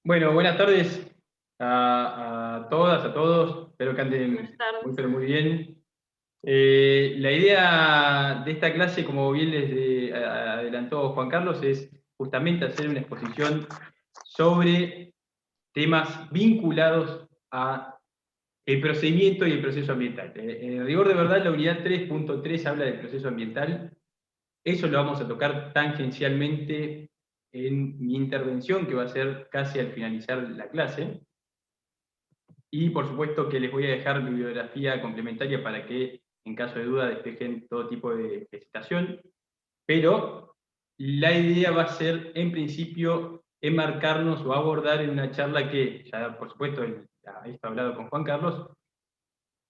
Bueno, buenas tardes a todas, a todos. Espero que anden Buenas tardes. muy, pero muy bien. La idea de esta clase, como bien les adelantó Juan Carlos, es justamente hacer una exposición sobre temas vinculados a el procedimiento y el proceso ambiental. En rigor de verdad, la unidad 3.3 habla del proceso ambiental. Eso lo vamos a tocar tangencialmente en mi intervención, que va a ser casi al finalizar la clase. Y por supuesto que les voy a dejar bibliografía complementaria para que, en caso de duda, despejen todo tipo de hesitación. Pero la idea va a ser, en principio, enmarcarnos o abordar en una charla que, ya por supuesto, ya he hablado con Juan Carlos,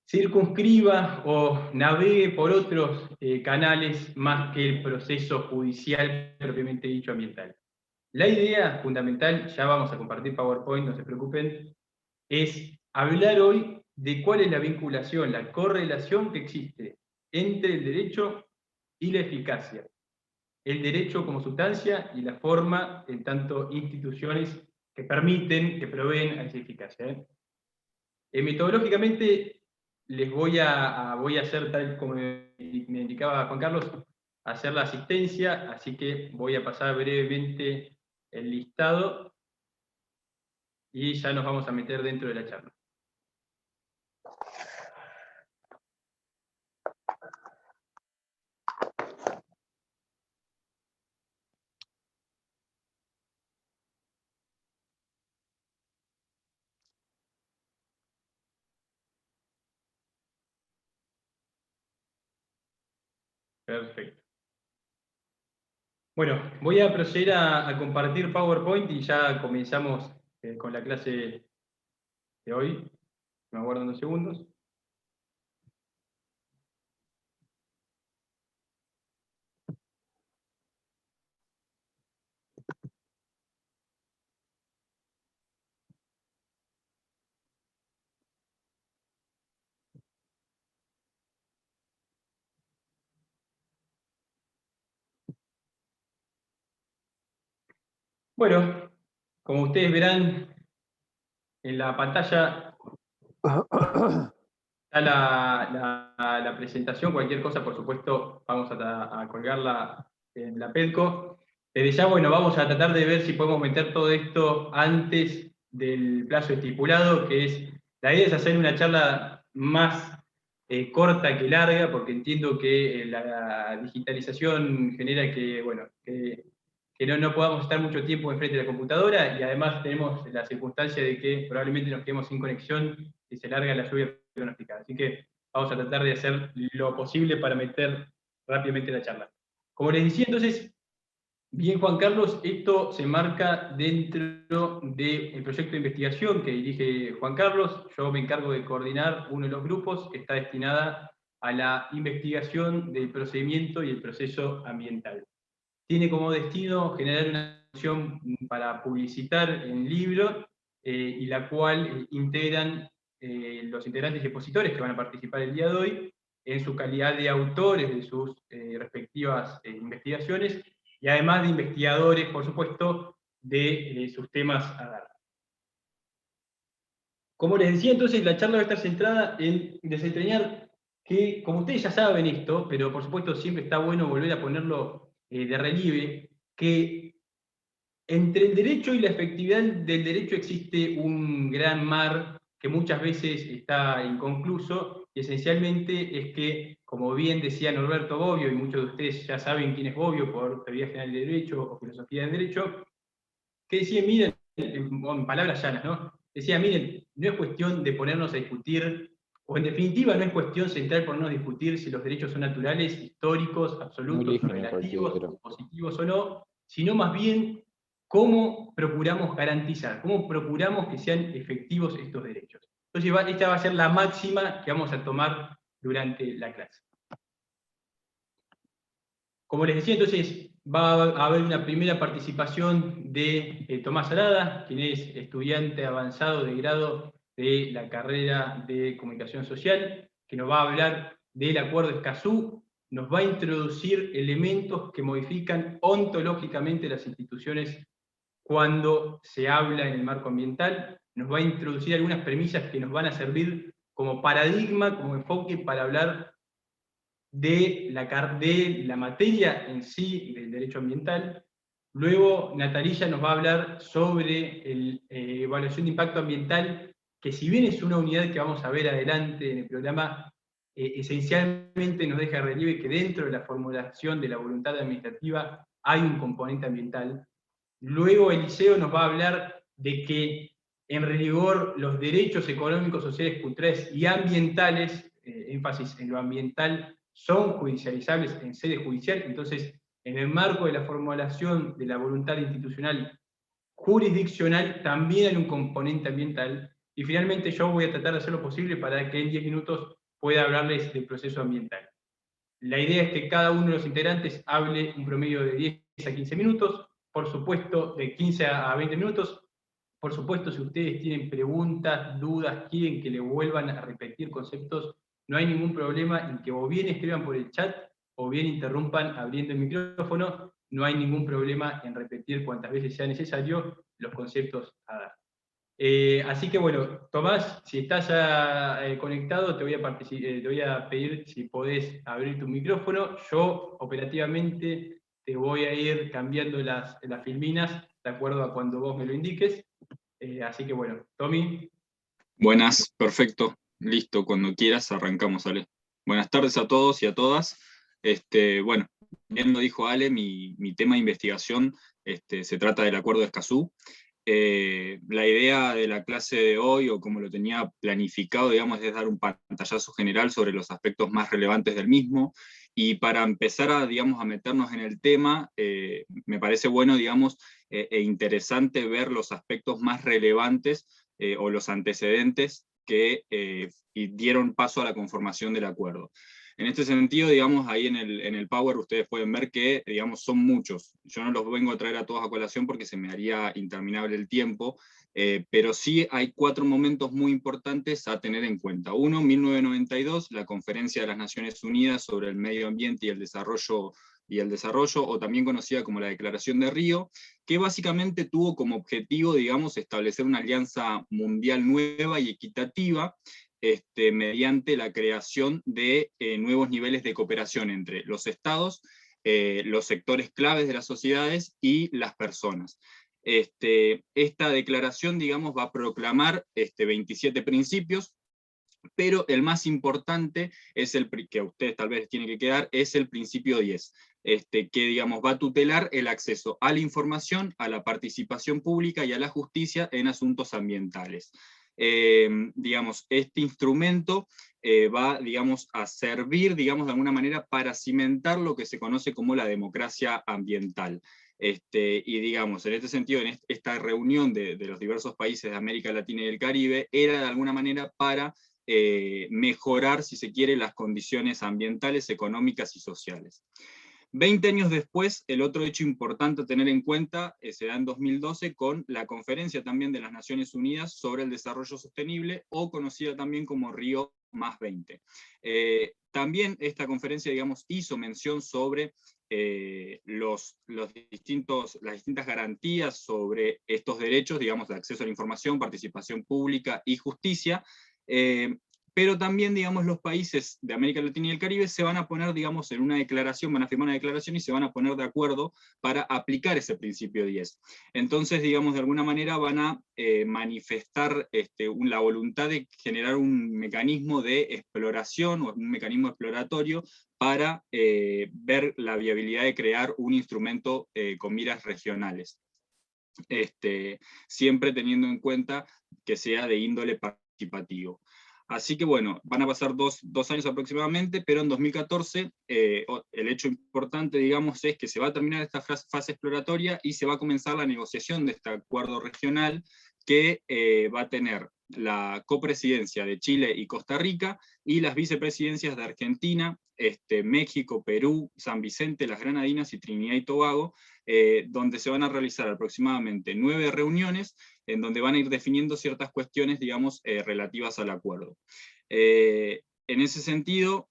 circunscriba o navegue por otros canales más que el proceso judicial propiamente dicho ambiental. La idea fundamental, ya vamos a compartir PowerPoint, no se preocupen, es hablar hoy de cuál es la vinculación, la correlación que existe entre el derecho y la eficacia. El derecho como sustancia y la forma, en tanto instituciones que permiten, que proveen a esa eficacia. Metodológicamente les voy a hacer, tal como me indicaba Juan Carlos, hacer la asistencia, así que voy a pasar brevemente el listado y ya nos vamos a meter dentro de la charla. Perfecto. Bueno, voy a proceder a compartir PowerPoint y ya comenzamos con la clase de hoy. Me aguardan 2 segundos. Bueno, como ustedes verán en la pantalla está la presentación. Cualquier cosa, por supuesto, vamos a colgarla en la Pedco. Desde ya, bueno, vamos a tratar de ver si podemos meter todo esto antes del plazo estipulado, que es, la idea es hacer una charla más corta que larga, porque entiendo que la digitalización genera que, bueno, que no podamos estar mucho tiempo enfrente de la computadora, y además tenemos la circunstancia de que probablemente nos quedemos sin conexión y se larga la lluvia pronosticada. Así que vamos a tratar de hacer lo posible para meter rápidamente la charla. Como les decía entonces, bien Juan Carlos, esto se marca dentro del proyecto de investigación que dirige Juan Carlos. Yo me encargo de coordinar uno de los grupos que está destinada a la investigación del procedimiento y el proceso ambiental. Tiene como destino generar una acción para publicitar el libro y la cual integran los integrantes y expositores que van a participar el día de hoy en su calidad de autores de sus respectivas investigaciones y además de investigadores, por supuesto, de sus temas a dar. Como les decía, entonces, la charla va a estar centrada en desentrañar que, como ustedes ya saben esto, pero por supuesto siempre está bueno volver a ponerlo de relieve, que entre el derecho y la efectividad del derecho existe un gran mar que muchas veces está inconcluso, y esencialmente es que, como bien decía Norberto Bobbio, y muchos de ustedes ya saben quién es Bobbio por Teoría General del Derecho o Filosofía del Derecho, que decía, miren, en palabras llanas, ¿no? Decía, miren, no es cuestión de ponernos a discutir, o en definitiva no es cuestión central ponernos a discutir si los derechos son naturales, históricos, Muy absolutos, lígino relativos, cualquiera. positivos o no, sino más bien cómo procuramos garantizar, cómo procuramos que sean efectivos estos derechos. Entonces, esta va a ser la máxima que vamos a tomar durante la clase. Como les decía, entonces va a haber una primera participación de Tomás Arada, quien es estudiante avanzado de grado de la carrera de Comunicación Social, que nos va a hablar del Acuerdo Escazú, nos va a introducir elementos que modifican ontológicamente las instituciones cuando se habla en el marco ambiental, nos va a introducir algunas premisas que nos van a servir como paradigma, como enfoque para hablar de la materia en sí, del derecho ambiental. Luego Natalilla nos va a hablar sobre evaluación de impacto ambiental, que si bien es una unidad que vamos a ver adelante en el programa, esencialmente nos deja relieve que dentro de la formulación de la voluntad administrativa hay un componente ambiental. Luego Eliseo nos va a hablar de que en rigor los derechos económicos, sociales, culturales y ambientales, énfasis en lo ambiental, son judicializables en sede judicial. Entonces, en el marco de la formulación de la voluntad institucional jurisdiccional, también hay un componente ambiental. Y finalmente yo voy a tratar de hacer lo posible para que en 10 minutos pueda hablarles del proceso ambiental. La idea es que cada uno de los integrantes hable un promedio de 10 a 15 minutos, por supuesto de 15 a 20 minutos. Por supuesto, si ustedes tienen preguntas, dudas, quieren que le vuelvan a repetir conceptos, no hay ningún problema en que o bien escriban por el chat o bien interrumpan abriendo el micrófono. No hay ningún problema en repetir cuantas veces sea necesario los conceptos a dar. Así que bueno, Tomás, si estás ya conectado, te voy a pedir si podés abrir tu micrófono. Yo operativamente te voy a ir cambiando las filminas de acuerdo a cuando vos me lo indiques. Así que bueno, Tommy. Buenas, perfecto, listo, cuando quieras arrancamos, Ale. Buenas tardes a todos y a todas. Bueno, bien lo dijo Ale, mi tema de investigación se trata del Acuerdo de Escazú. La idea de la clase de hoy, o como lo tenía planificado, digamos, es dar un pantallazo general sobre los aspectos más relevantes del mismo, y para empezar a, digamos, a meternos en el tema, me parece bueno, digamos, e interesante ver los aspectos más relevantes o los antecedentes que dieron paso a la conformación del acuerdo. En este sentido, digamos, ahí en el Power ustedes pueden ver que, digamos, son muchos. Yo no los vengo a traer a todos a colación porque se me haría interminable el tiempo, pero sí hay 4 momentos muy importantes a tener en cuenta. Uno, 1992, la Conferencia de las Naciones Unidas sobre el Medio Ambiente y el Desarrollo, o también conocida como la Declaración de Río, que básicamente tuvo como objetivo, digamos, establecer una alianza mundial nueva y equitativa, mediante la creación de nuevos niveles de cooperación entre los estados, los sectores claves de las sociedades y las personas. Esta declaración, digamos, va a proclamar 27 principios, pero el más importante es el que a ustedes tal vez tiene que quedar, es el principio 10, que digamos, va a tutelar el acceso a la información, a la participación pública y a la justicia en asuntos ambientales. Digamos, este instrumento va, digamos, a servir, digamos, de alguna manera para cimentar lo que se conoce como la democracia ambiental. Y digamos, en este sentido, en esta reunión de los diversos países de América Latina y el Caribe, era de alguna manera para mejorar, si se quiere, las condiciones ambientales, económicas y sociales. 20 años después, el otro hecho importante a tener en cuenta se da en 2012 con la Conferencia también de las Naciones Unidas sobre el Desarrollo Sostenible, o conocida también como Río más 20. También esta conferencia, digamos, hizo mención sobre las distintas garantías sobre estos derechos, digamos, de acceso a la información, participación pública y justicia, pero también, digamos, los países de América Latina y el Caribe se van a poner, digamos, en una declaración, van a firmar una declaración y se van a poner de acuerdo para aplicar ese principio 10. Entonces, digamos, de alguna manera van a manifestar la voluntad de generar un mecanismo de exploración, o un mecanismo exploratorio, para ver la viabilidad de crear un instrumento con miras regionales. Siempre teniendo en cuenta que sea de índole participativo. Así que bueno, van a pasar dos años aproximadamente, pero en 2014 el hecho importante, digamos, es que se va a terminar esta fase exploratoria y se va a comenzar la negociación de este acuerdo regional, que va a tener la copresidencia de Chile y Costa Rica, y las vicepresidencias de Argentina, México, Perú, San Vicente, las Granadinas y Trinidad y Tobago, donde se van a realizar aproximadamente 9 reuniones, en donde van a ir definiendo ciertas cuestiones, digamos, relativas al acuerdo. En ese sentido,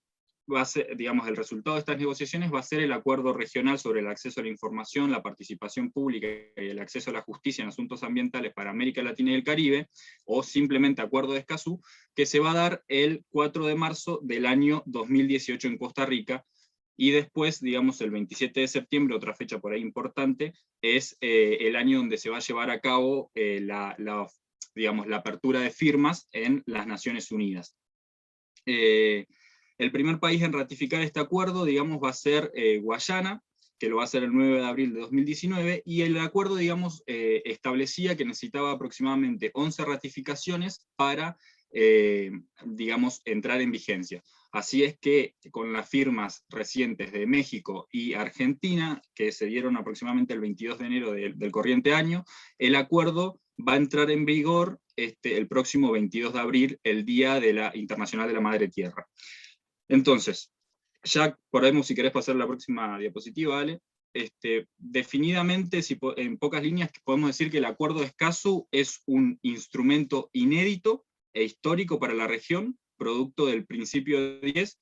va a ser, digamos, el resultado de estas negociaciones va a ser el acuerdo regional sobre el acceso a la información, la participación pública y el acceso a la justicia en asuntos ambientales para América Latina y el Caribe, o simplemente Acuerdo de Escazú, que se va a dar el 4 de marzo del año 2018 en Costa Rica, y después, digamos, el 27 de septiembre, otra fecha por ahí importante, es el año donde se va a llevar a cabo digamos, la apertura de firmas en las Naciones Unidas. El primer país en ratificar este acuerdo, digamos, va a ser Guayana, que lo va a hacer el 9 de abril de 2019, y el acuerdo, digamos, establecía que necesitaba aproximadamente 11 ratificaciones para, digamos, entrar en vigencia. Así es que con las firmas recientes de México y Argentina, que se dieron aproximadamente el 22 de enero del corriente año, el acuerdo va a entrar en vigor el próximo 22 de abril, el Día Internacional de la Madre Tierra. Entonces, ya podemos, si querés pasar a la próxima diapositiva, Ale, definidamente, en pocas líneas, podemos decir que el Acuerdo de Escazú es un instrumento inédito e histórico para la región, producto del Principio de 10,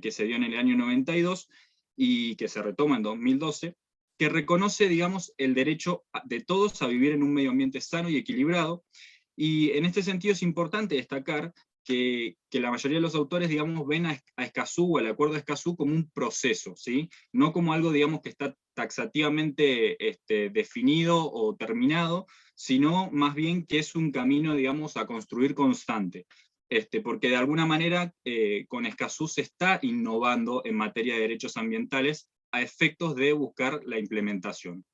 que se dio en el año 92 y que se retoma en 2012, que reconoce, digamos, el derecho de todos a vivir en un medio ambiente sano y equilibrado, y en este sentido es importante destacar que la mayoría de los autores, digamos, ven a Escazú, o al Acuerdo de Escazú, como un proceso, ¿sí? No como algo, digamos, que está taxativamente definido o terminado, sino más bien que es un camino, digamos, a construir constante. Porque de alguna manera con Escazú se está innovando en materia de derechos ambientales a efectos de buscar la implementación.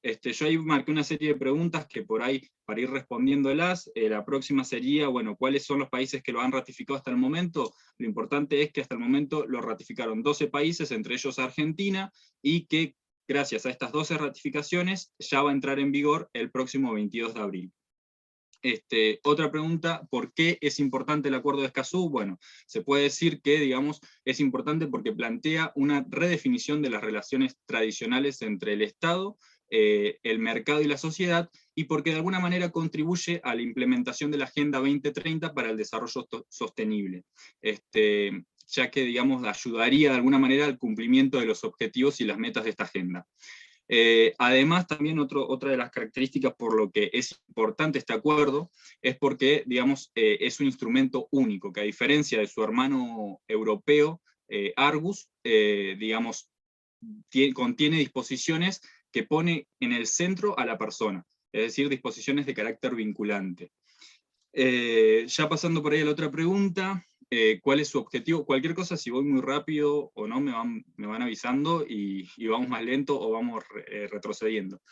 Yo ahí marqué una serie de preguntas que por ahí, para ir respondiéndolas, la próxima sería, bueno, ¿cuáles son los países que lo han ratificado hasta el momento? Lo importante es que hasta el momento lo ratificaron 12 países, entre ellos Argentina, y que gracias a estas 12 ratificaciones ya va a entrar en vigor el próximo 22 de abril. Otra pregunta, ¿por qué es importante el Acuerdo de Escazú? Bueno, se puede decir que, digamos, es importante porque plantea una redefinición de las relaciones tradicionales entre el Estado, el mercado y la sociedad, y porque de alguna manera contribuye a la implementación de la Agenda 2030 para el desarrollo sostenible, ya que, digamos, ayudaría de alguna manera al cumplimiento de los objetivos y las metas de esta agenda. Además, también otra de las características por lo que es importante este acuerdo es porque, digamos, es un instrumento único, que a diferencia de su hermano europeo, Argus, digamos, contiene disposiciones que pone en el centro a la persona, es decir, disposiciones de carácter vinculante. Ya pasando por ahí a la otra pregunta, ¿cuál es su objetivo? Cualquier cosa, si voy muy rápido o no, me van avisando y vamos más lento o vamos retrocediendo.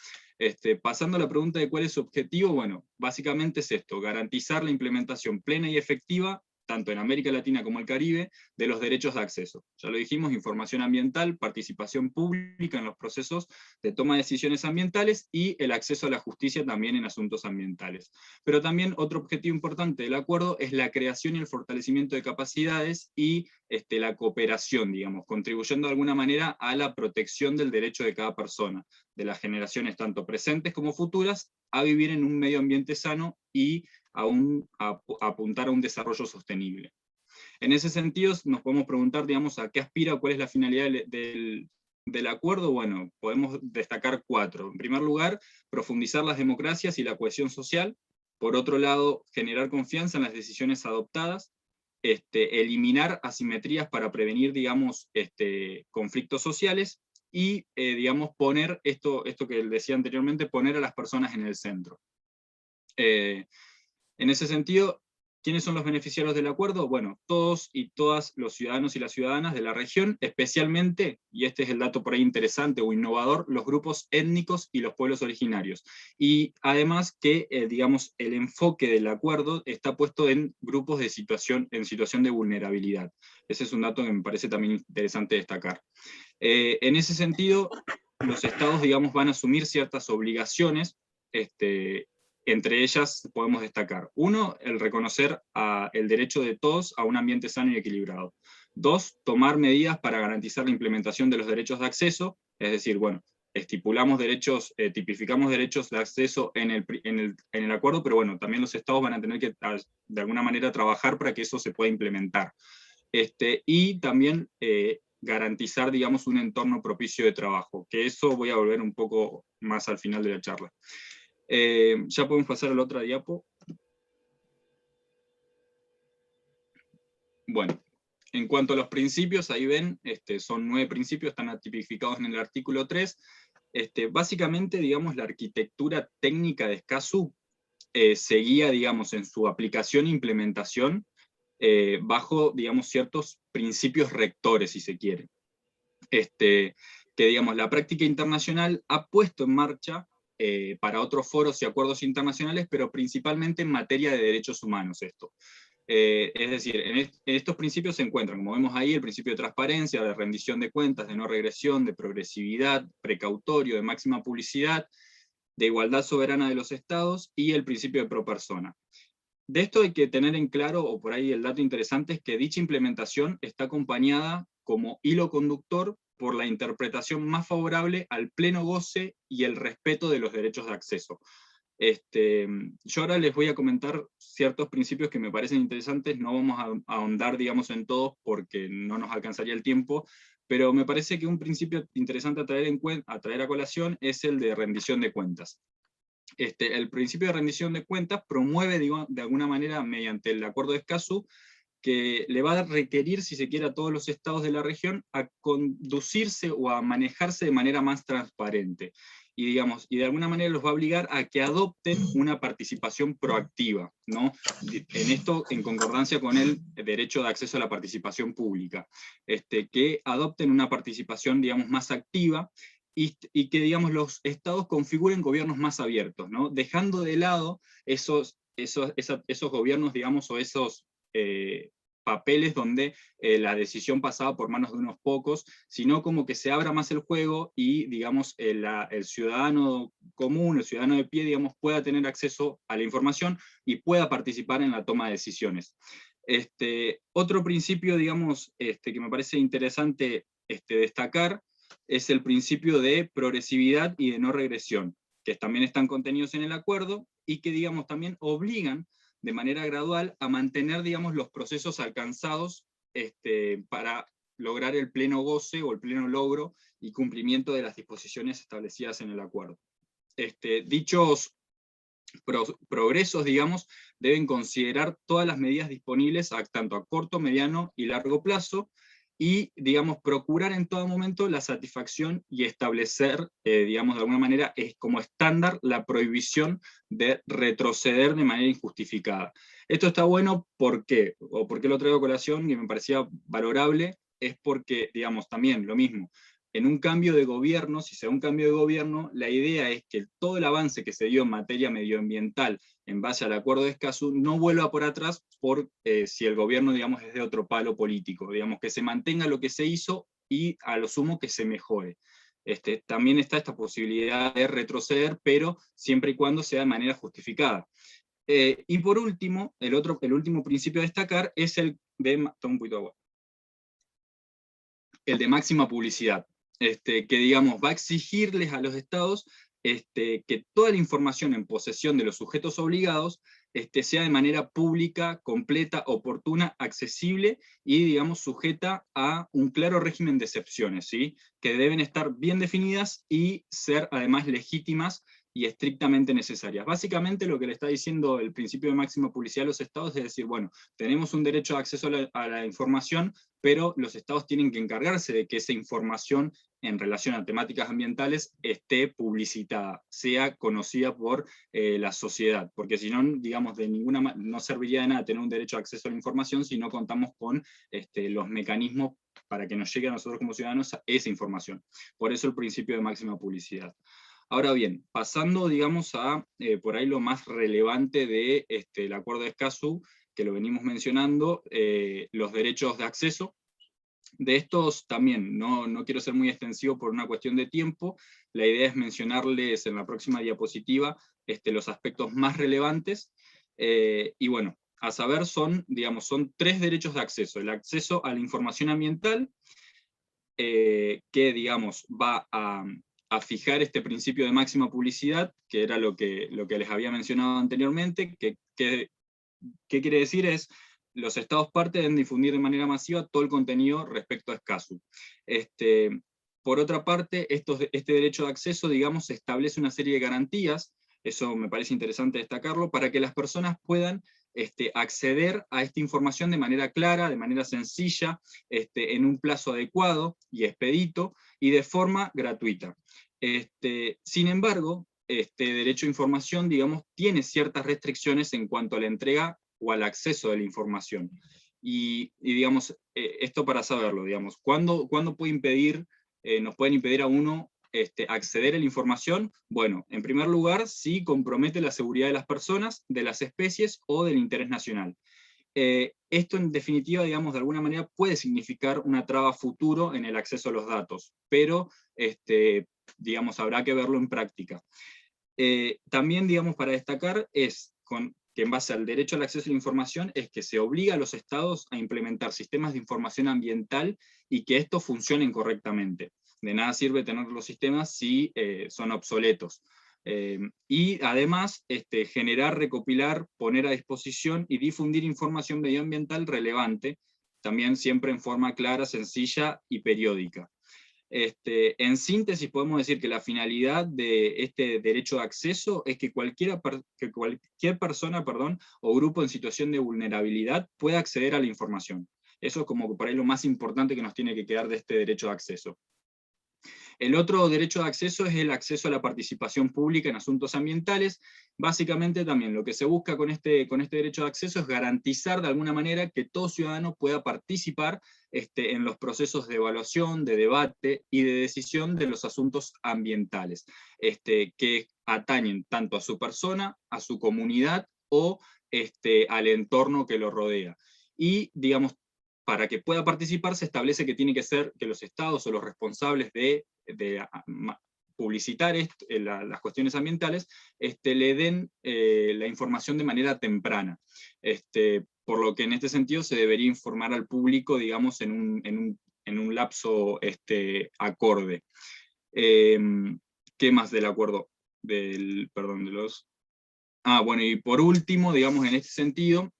Pasando a la pregunta de cuál es su objetivo, bueno, básicamente es esto: garantizar la implementación plena y efectiva, tanto en América Latina como el Caribe, de los derechos de acceso. Ya lo dijimos, información ambiental, participación pública en los procesos de toma de decisiones ambientales y el acceso a la justicia también en asuntos ambientales. Pero también otro objetivo importante del acuerdo es la creación y el fortalecimiento de capacidades y la cooperación, digamos, contribuyendo de alguna manera a la protección del derecho de cada persona, de las generaciones tanto presentes como futuras, a vivir en un medio ambiente sano y a apuntar a un desarrollo sostenible. En ese sentido, nos podemos preguntar, digamos, a qué aspira o cuál es la finalidad del acuerdo. Bueno, podemos destacar 4. En primer lugar, profundizar las democracias y la cohesión social. Por otro lado, generar confianza en las decisiones adoptadas. Eliminar asimetrías para prevenir, digamos, conflictos sociales. Y, digamos, poner esto que decía anteriormente, poner a las personas en el centro. En ese sentido, ¿quiénes son los beneficiarios del acuerdo? Bueno, todos y todas los ciudadanos y las ciudadanas de la región, especialmente, y este es el dato por ahí interesante o innovador, los grupos étnicos y los pueblos originarios. Y además que, digamos, el enfoque del acuerdo está puesto en grupos en situación de vulnerabilidad. Ese es un dato que me parece también interesante destacar. En ese sentido, los estados, digamos, van a asumir ciertas obligaciones, entre ellas podemos destacar: 1, el reconocer el derecho de todos a un ambiente sano y equilibrado. 2, tomar medidas para garantizar la implementación de los derechos de acceso, es decir, bueno, estipulamos derechos, tipificamos derechos de acceso en el acuerdo, pero bueno, también los estados van a tener que de alguna manera trabajar para que eso se pueda implementar. y también garantizar, digamos, un entorno propicio de trabajo, que eso voy a volver un poco más al final de la charla. Ya podemos pasar a la otra diapo. Bueno, en cuanto a los principios, ahí ven, son 9 principios, están tipificados en el artículo 3. Básicamente, digamos, la arquitectura técnica de Escazú seguía, digamos, en su aplicación e implementación bajo, digamos, ciertos principios rectores, si se quiere. Que, digamos, la práctica internacional ha puesto en marcha para otros foros y acuerdos internacionales, pero principalmente en materia de derechos humanos esto. Es decir, en estos principios se encuentran, como vemos ahí, el principio de transparencia, de rendición de cuentas, de no regresión, de progresividad, precautorio, de máxima publicidad, de igualdad soberana de los estados y el principio de pro persona. De esto hay que tener en claro, o por ahí el dato interesante, es que dicha implementación está acompañada como hilo conductor por la interpretación más favorable al pleno goce y el respeto de los derechos de acceso. Yo ahora les voy a comentar ciertos principios que me parecen interesantes, no vamos a ahondar, digamos, en todos porque no nos alcanzaría el tiempo, pero me parece que un principio interesante a traer a colación es el de rendición de cuentas. El principio de rendición de cuentas promueve, digo, de alguna manera, mediante el Acuerdo de Escazú, que le va a requerir, si se quiere, a todos los estados de la región a conducirse o a manejarse de manera más transparente. Y, digamos, y de alguna manera los va a obligar a que adopten una participación proactiva, ¿no? En esto, en concordancia con el derecho de acceso a la participación pública, que adopten una participación, digamos, más activa, y que, digamos, los estados configuren gobiernos más abiertos, ¿no? Dejando de lado esos gobiernos, digamos, o esos papeles donde la decisión pasaba por manos de unos pocos, sino como que se abra más el juego y, digamos, el ciudadano común, el ciudadano de pie, digamos, pueda tener acceso a la información y pueda participar en la toma de decisiones. Otro principio, digamos, que me parece interesante destacar, es el principio de progresividad y de no regresión, que también están contenidos en el acuerdo y que, digamos, también obligan de manera gradual a mantener, digamos, los procesos alcanzados para lograr el pleno goce o el pleno logro y cumplimiento de las disposiciones establecidas en el acuerdo. Dichos progresos, digamos, deben considerar todas las medidas disponibles tanto a corto, mediano y largo plazo, y, digamos, procurar en todo momento la satisfacción y establecer, digamos, de alguna manera, como estándar la prohibición de retroceder de manera injustificada. Esto está bueno, ¿por qué? O por qué lo traigo a colación, y me parecía valorable, es porque, digamos, también lo mismo, en un cambio de gobierno, si se da un cambio de gobierno, la idea es que todo el avance que se dio en materia medioambiental en base al Acuerdo de Escazú no vuelva por atrás si el gobierno, digamos, es de otro palo político, digamos, que se mantenga lo que se hizo y a lo sumo que se mejore. También está esta posibilidad de retroceder, pero siempre y cuando sea de manera justificada. Y por último, el último principio a destacar es el de, toma un poquito de agua, el de máxima publicidad. Que, digamos, va a exigirles a los estados que toda la información en posesión de los sujetos obligados sea de manera pública, completa, oportuna, accesible y, digamos, sujeta a un claro régimen de excepciones, ¿sí? Que deben estar bien definidas y ser además legítimas y estrictamente necesarias. Básicamente lo que le está diciendo el principio de máxima publicidad a los estados es decir, bueno, tenemos un derecho de acceso a la información, pero los estados tienen que encargarse de que esa información en relación a temáticas ambientales esté publicitada, sea conocida por la sociedad, porque si no, digamos, no serviría de nada tener un derecho de acceso a la información si no contamos con los mecanismos para que nos llegue a nosotros como ciudadanos esa información. Por eso el principio de máxima publicidad. Ahora bien, pasando, digamos, a por ahí lo más relevante del Acuerdo de Escazú, que lo venimos mencionando, los derechos de acceso. De estos también, no quiero ser muy extensivo por una cuestión de tiempo, la idea es mencionarles en la próxima diapositiva los aspectos más relevantes, y bueno, a saber son 3 derechos de acceso. El acceso a la información ambiental, que, digamos, va a fijar este principio de máxima publicidad, que era lo que les había mencionado anteriormente, ¿qué quiere decir? Es los estados parte deben difundir de manera masiva todo el contenido respecto a Escazú. Por otra parte, este derecho de acceso, digamos, establece una serie de garantías, eso me parece interesante destacarlo, para que las personas puedan acceder a esta información de manera clara, de manera sencilla, en un plazo adecuado y expedito, y de forma gratuita. Sin embargo, este derecho a información, digamos, tiene ciertas restricciones en cuanto a la entrega o al acceso de la información. Y digamos, esto para saberlo, digamos, ¿cuándo puede impedir, nos pueden impedir a uno acceder a la información? Bueno, en primer lugar, si compromete la seguridad de las personas, de las especies o del interés nacional. Esto en definitiva, digamos, de alguna manera puede significar una traba futuro en el acceso a los datos, pero digamos, habrá que verlo en práctica. También, digamos, para destacar es que en base al derecho al acceso a la información es que se obliga a los estados a implementar sistemas de información ambiental y que estos funcionen correctamente. De nada sirve tener los sistemas si son obsoletos. Y además, generar, recopilar, poner a disposición y difundir información medioambiental relevante, también siempre en forma clara, sencilla y periódica. En síntesis podemos decir que la finalidad de este derecho de acceso es que cualquier persona o grupo en situación de vulnerabilidad pueda acceder a la información. Eso es como por ahí lo más importante que nos tiene que quedar de este derecho de acceso. El otro derecho de acceso es el acceso a la participación pública en asuntos ambientales. Básicamente también lo que se busca con este derecho de acceso es garantizar de alguna manera que todo ciudadano pueda participar en los procesos de evaluación, de debate y de decisión de los asuntos ambientales, que atañen tanto a su persona, a su comunidad o al entorno que lo rodea. Y, digamos, para que pueda participar se establece que tiene que ser que los estados o los responsables de publicitar las cuestiones ambientales le den la información de manera temprana. Por lo que en este sentido se debería informar al público, digamos, en un lapso acorde. ¿Qué más del acuerdo? Bueno, y por último, digamos, en este sentido,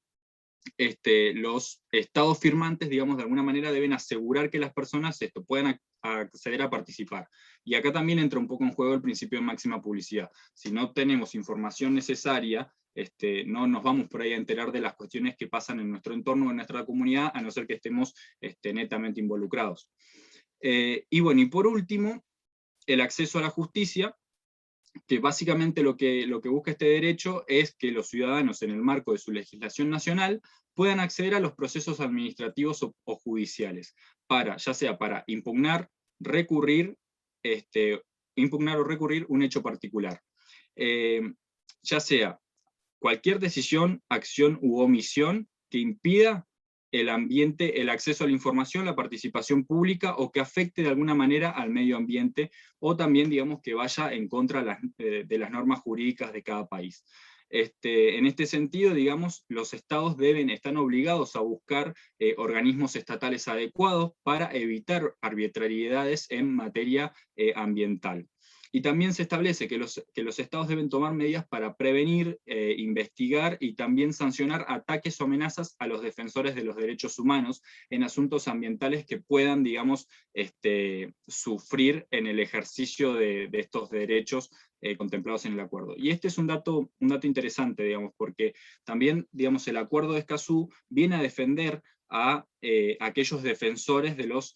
los estados firmantes, digamos, de alguna manera deben asegurar que las personas puedan acceder a participar. Y acá también entra un poco en juego el principio de máxima publicidad. Si no tenemos información necesaria, no nos vamos por ahí a enterar de las cuestiones que pasan en nuestro entorno, en nuestra comunidad, a no ser que estemos netamente involucrados. Y bueno, y por último, el acceso a la justicia, que básicamente lo que busca este derecho es que los ciudadanos, en el marco de su legislación nacional, puedan acceder a los procesos administrativos o judiciales, ya sea para impugnar, recurrir o recurrir un hecho particular. Ya sea cualquier decisión, acción u omisión que impida el acceso a la información, la participación pública, o que afecte de alguna manera al medio ambiente, o también, digamos, que vaya en contra de las normas jurídicas de cada país. En este sentido, digamos, los estados están obligados a buscar organismos estatales adecuados para evitar arbitrariedades en materia ambiental. Y también se establece que los estados deben tomar medidas para prevenir, investigar y también sancionar ataques o amenazas a los defensores de los derechos humanos en asuntos ambientales que puedan, digamos, sufrir en el ejercicio de estos derechos contemplados en el acuerdo. Y este es un dato interesante, digamos, porque también, digamos, el acuerdo de Escazú viene a defender a aquellos defensores de los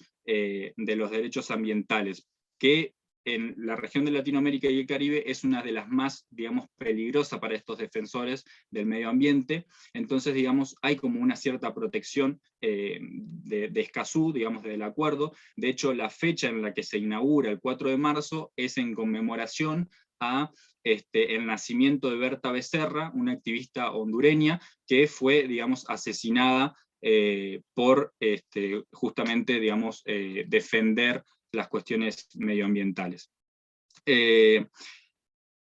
derechos ambientales, que en la región de Latinoamérica y el Caribe es una de las más, digamos, peligrosas para estos defensores del medio ambiente. Entonces, digamos, hay como una cierta protección de Escazú, digamos, del acuerdo. De hecho, la fecha en la que se inaugura, el 4 de marzo, es en conmemoración a el nacimiento de Berta Becerra, una activista hondureña que fue, digamos, asesinada por justamente, digamos, defender las cuestiones medioambientales.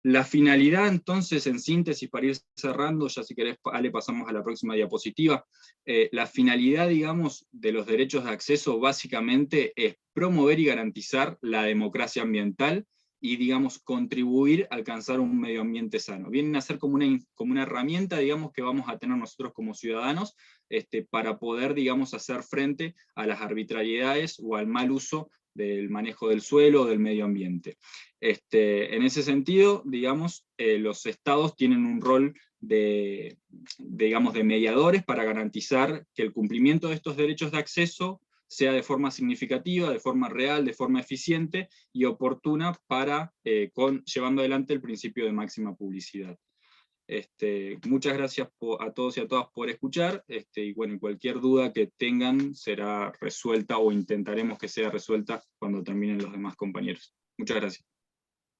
La finalidad, entonces, en síntesis, para ir cerrando, ya si querés, Ale, pasamos a la próxima diapositiva. La finalidad, digamos, de los derechos de acceso básicamente es promover y garantizar la democracia ambiental y, digamos, contribuir a alcanzar un medio ambiente sano. Vienen a ser como una herramienta, digamos, que vamos a tener nosotros como ciudadanos para poder, digamos, hacer frente a las arbitrariedades o al mal uso del manejo del suelo o del medio ambiente. En ese sentido, digamos, los estados tienen un rol digamos, de mediadores para garantizar que el cumplimiento de estos derechos de acceso sea de forma significativa, de forma real, de forma eficiente y oportuna para llevando adelante el principio de máxima publicidad. Muchas gracias a todos y a todas por escuchar, y bueno, cualquier duda que tengan será resuelta o intentaremos que sea resuelta cuando terminen los demás compañeros. Muchas gracias.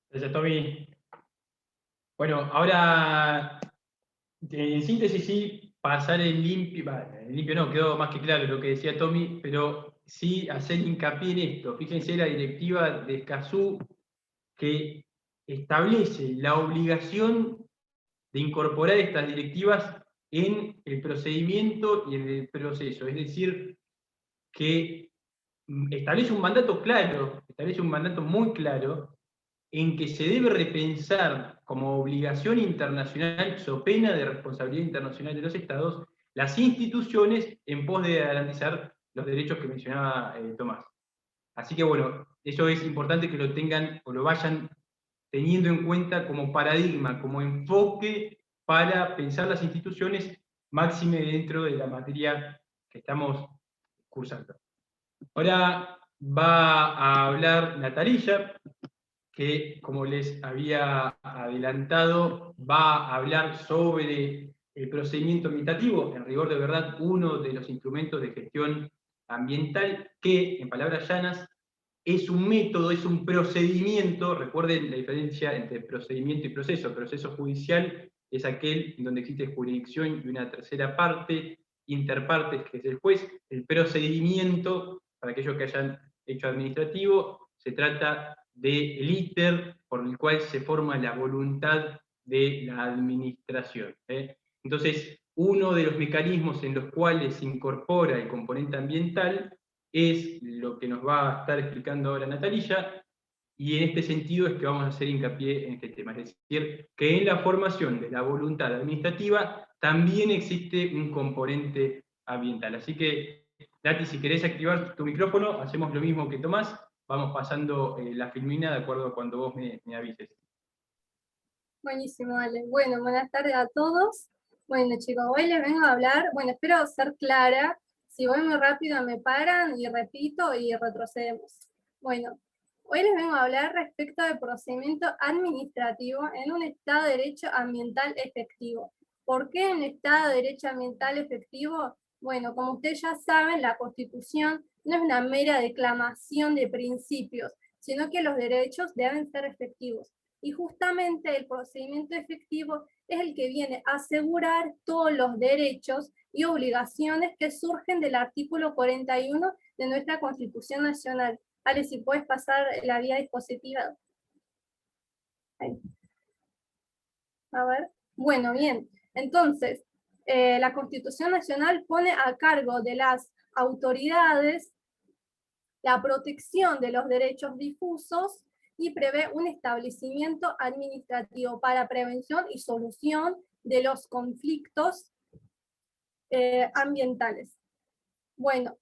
Gracias, Tommy. Bueno, ahora, en síntesis, sí, pasar en limpio no, quedó más que claro lo que decía Tommy, pero sí hacer hincapié en esto. Fíjense la directiva de Escazú que establece la obligación de incorporar estas directivas en el procedimiento y en el proceso. Es decir, que establece un mandato claro, establece un mandato muy claro, en que se debe repensar como obligación internacional, so pena de responsabilidad internacional de los estados, las instituciones en pos de garantizar los derechos que mencionaba Tomás. Así que bueno, eso es importante que lo tengan o lo vayan teniendo en cuenta como paradigma, como enfoque para pensar las instituciones, máxime dentro de la materia que estamos cursando. Ahora va a hablar Natalia, que como les había adelantado, va a hablar sobre el procedimiento ambientativo, en rigor de verdad, uno de los instrumentos de gestión ambiental que, en palabras llanas, es un método, es un procedimiento. Recuerden la diferencia entre procedimiento y proceso. Proceso judicial es aquel en donde existe jurisdicción y una tercera parte, interpartes, que es el juez. El procedimiento, para aquellos que hayan hecho administrativo, se trata del íter por el cual se forma la voluntad de la administración. Entonces, uno de los mecanismos en los cuales se incorpora el componente ambiental es lo que nos va a estar explicando ahora Natalia, y en este sentido es que vamos a hacer hincapié en este tema. Es decir, que en la formación de la voluntad administrativa también existe un componente ambiental. Así que, Nati, si querés activar tu micrófono, hacemos lo mismo que Tomás, vamos pasando la filmina de acuerdo a cuando vos me avises. Buenísimo, Ale. Bueno, buenas tardes a todos. Bueno, chicos, hoy les vengo a hablar, bueno, espero ser clara. Si voy muy rápido me paran y repito y retrocedemos. Bueno, hoy les vengo a hablar respecto del procedimiento administrativo en un Estado de Derecho Ambiental efectivo. ¿Por qué un Estado de Derecho Ambiental efectivo? Bueno, como ustedes ya saben, la Constitución no es una mera declamación de principios, sino que los derechos deben ser efectivos. Y justamente el procedimiento efectivo es el que viene a asegurar todos los derechos y obligaciones que surgen del artículo 41 de nuestra Constitución Nacional. Ale, si puedes pasar la vía dispositiva. Ahí. A ver. Bueno, bien. Entonces, la Constitución Nacional pone a cargo de las autoridades la protección de los derechos difusos y prevé un establecimiento administrativo para prevención y solución de los conflictos ambientales. Bueno,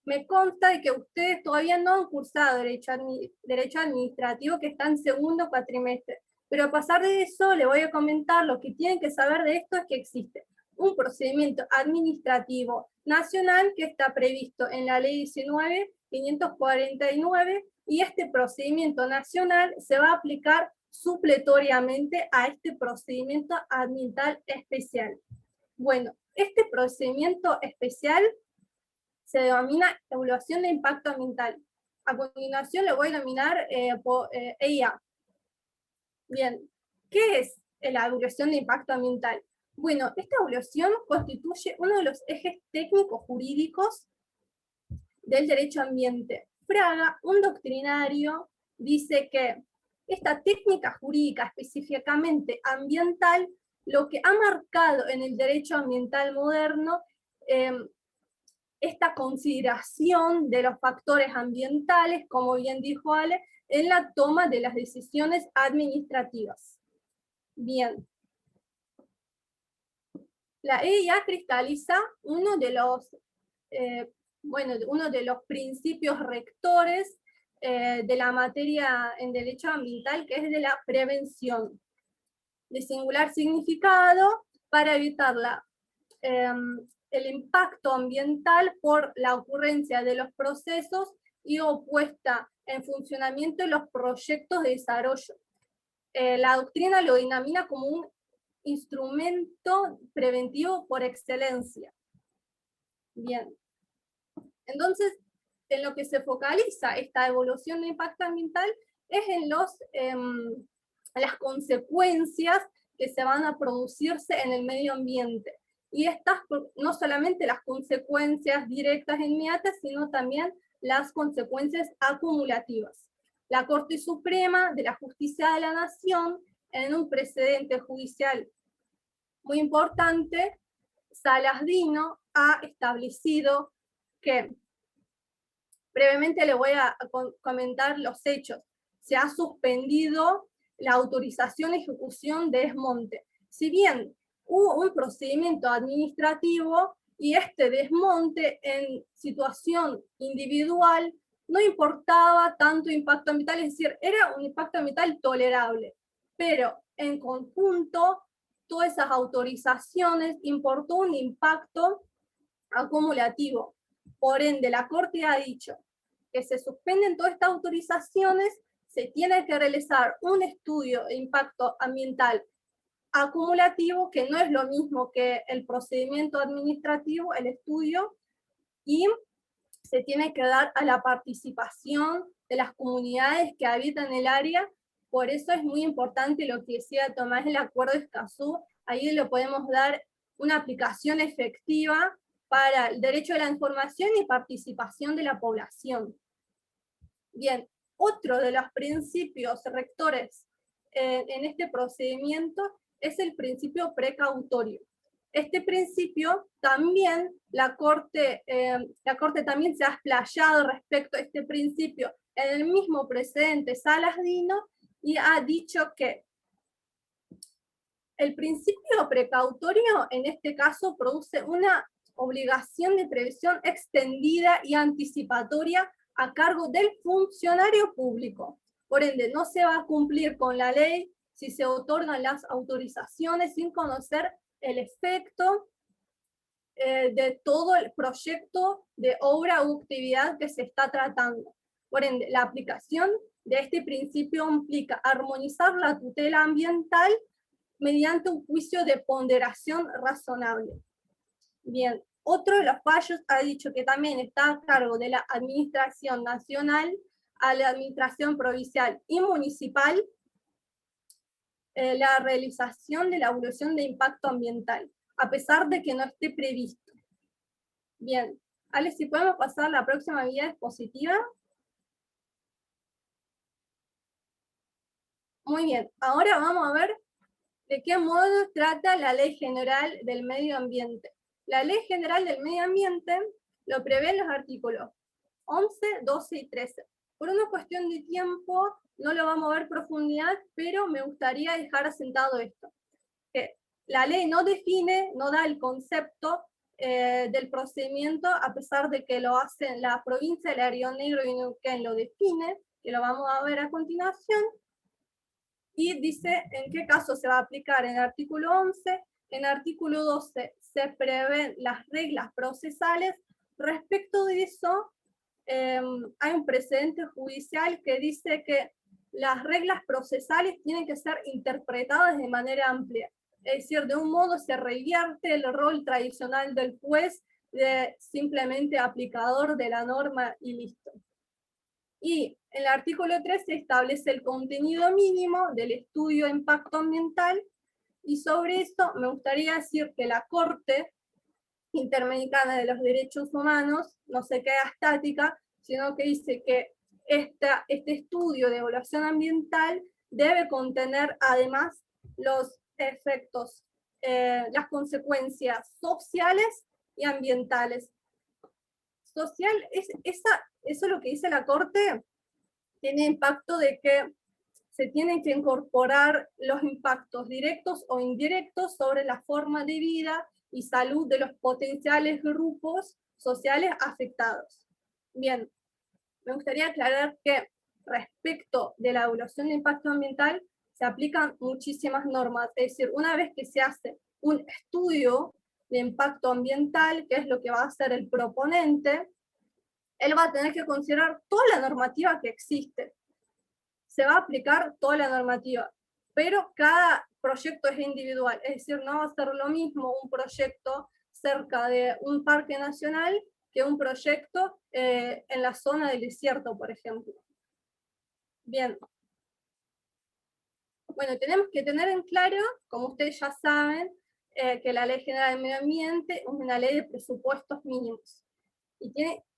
me consta de que ustedes todavía no han cursado derecho administrativo, que está en segundo cuatrimestre, pero a pasar de eso les voy a comentar lo que tienen que saber de esto: es que existe un procedimiento administrativo nacional que está previsto en la ley 19.549, y este procedimiento nacional se va a aplicar supletoriamente a este procedimiento ambiental especial. Bueno, este procedimiento especial se denomina evaluación de impacto ambiental. A continuación le voy a denominar EIA. Bien, ¿qué es la evaluación de impacto ambiental? Bueno, esta evaluación constituye uno de los ejes técnicos jurídicos del derecho ambiente. Fraga, un doctrinario, dice que esta técnica jurídica específicamente ambiental, lo que ha marcado en el derecho ambiental moderno, esta consideración de los factores ambientales, como bien dijo Ale, en la toma de las decisiones administrativas. Bien. La EIA cristaliza uno de los principios rectores de la materia en derecho ambiental, que es de la prevención, de singular significado para evitar el impacto ambiental por la ocurrencia de los procesos y puesta en funcionamiento de los proyectos de desarrollo. La doctrina lo denomina como un instrumento preventivo por excelencia. Bien. Entonces, en lo que se focaliza esta evaluación de impacto ambiental es en las consecuencias que se van a producirse en el medio ambiente. Y estas, no solamente las consecuencias directas e inmediatas, sino también las consecuencias acumulativas. La Corte Suprema de la Justicia de la Nación, en un precedente judicial muy importante, Salas-Dino ha establecido que, brevemente le voy a comentar los hechos, se ha suspendido la autorización y ejecución de desmonte. Si bien hubo un procedimiento administrativo y este desmonte en situación individual no importaba tanto impacto ambiental, es decir, era un impacto ambiental tolerable, pero en conjunto todas esas autorizaciones importó un impacto acumulativo. Por ende, la Corte ha dicho que se suspenden todas estas autorizaciones, se tiene que realizar un estudio de impacto ambiental acumulativo, que no es lo mismo que el procedimiento administrativo, el estudio, y se tiene que dar a la participación de las comunidades que habitan el área. Por eso es muy importante lo que decía Tomás, el acuerdo de Escazú. Ahí le podemos dar una aplicación efectiva para el derecho a la información y participación de la población. Bien, otro de los principios rectores en este procedimiento es el principio precautorio. Este principio también, la Corte también se ha explayado respecto a este principio en el mismo precedente Salas-Dino y ha dicho que el principio precautorio en este caso produce una obligación de previsión extendida y anticipatoria a cargo del funcionario público. Por ende, no se va a cumplir con la ley si se otorgan las autorizaciones sin conocer el efecto de todo el proyecto de obra o actividad que se está tratando. Por ende, la aplicación de este principio implica armonizar la tutela ambiental mediante un juicio de ponderación razonable. Bien, otro de los fallos ha dicho que también está a cargo de la administración nacional a la administración provincial y municipal la realización de la evaluación de impacto ambiental, a pesar de que no esté previsto. Bien, Ale, si podemos pasar a la próxima guía expositiva. Muy bien, ahora vamos a ver de qué modo trata la Ley General del Medio Ambiente. La Ley General del Medio Ambiente lo prevé en los artículos 11, 12 y 13. Por una cuestión de tiempo no lo vamos a ver profundidad, pero me gustaría dejar asentado esto. Que la ley no define, no da el concepto del procedimiento, a pesar de que lo hacen la provincia de Río Negro y Neuquén lo define, que lo vamos a ver a continuación. Y dice en qué caso se va a aplicar en el artículo 11, en el artículo 12 se prevén las reglas procesales. Respecto de eso, hay un precedente judicial que dice que las reglas procesales tienen que ser interpretadas de manera amplia. Es decir, de un modo se revierte el rol tradicional del juez de simplemente aplicador de la norma y listo. Y en el artículo 3 se establece el contenido mínimo del estudio de impacto ambiental, y sobre esto me gustaría decir que la Corte Interamericana de los Derechos Humanos no se queda estática, sino que dice que este estudio de evaluación ambiental debe contener además los efectos, las consecuencias sociales y ambientales. Social, eso es lo que dice la Corte, tiene impacto de que se tienen que incorporar los impactos directos o indirectos sobre la forma de vida y salud de los potenciales grupos sociales afectados. Bien, me gustaría aclarar que respecto de la evaluación de impacto ambiental se aplican muchísimas normas, es decir, una vez que se hace un estudio de impacto ambiental, que es lo que va a hacer el proponente, él va a tener que considerar toda la normativa que existe. Se va a aplicar toda la normativa, pero cada proyecto es individual, es decir, no va a ser lo mismo un proyecto cerca de un parque nacional que un proyecto en la zona del desierto, por ejemplo. Bien. Bueno, tenemos que tener en claro, como ustedes ya saben, que la Ley General del Medio Ambiente es una ley de presupuestos mínimos.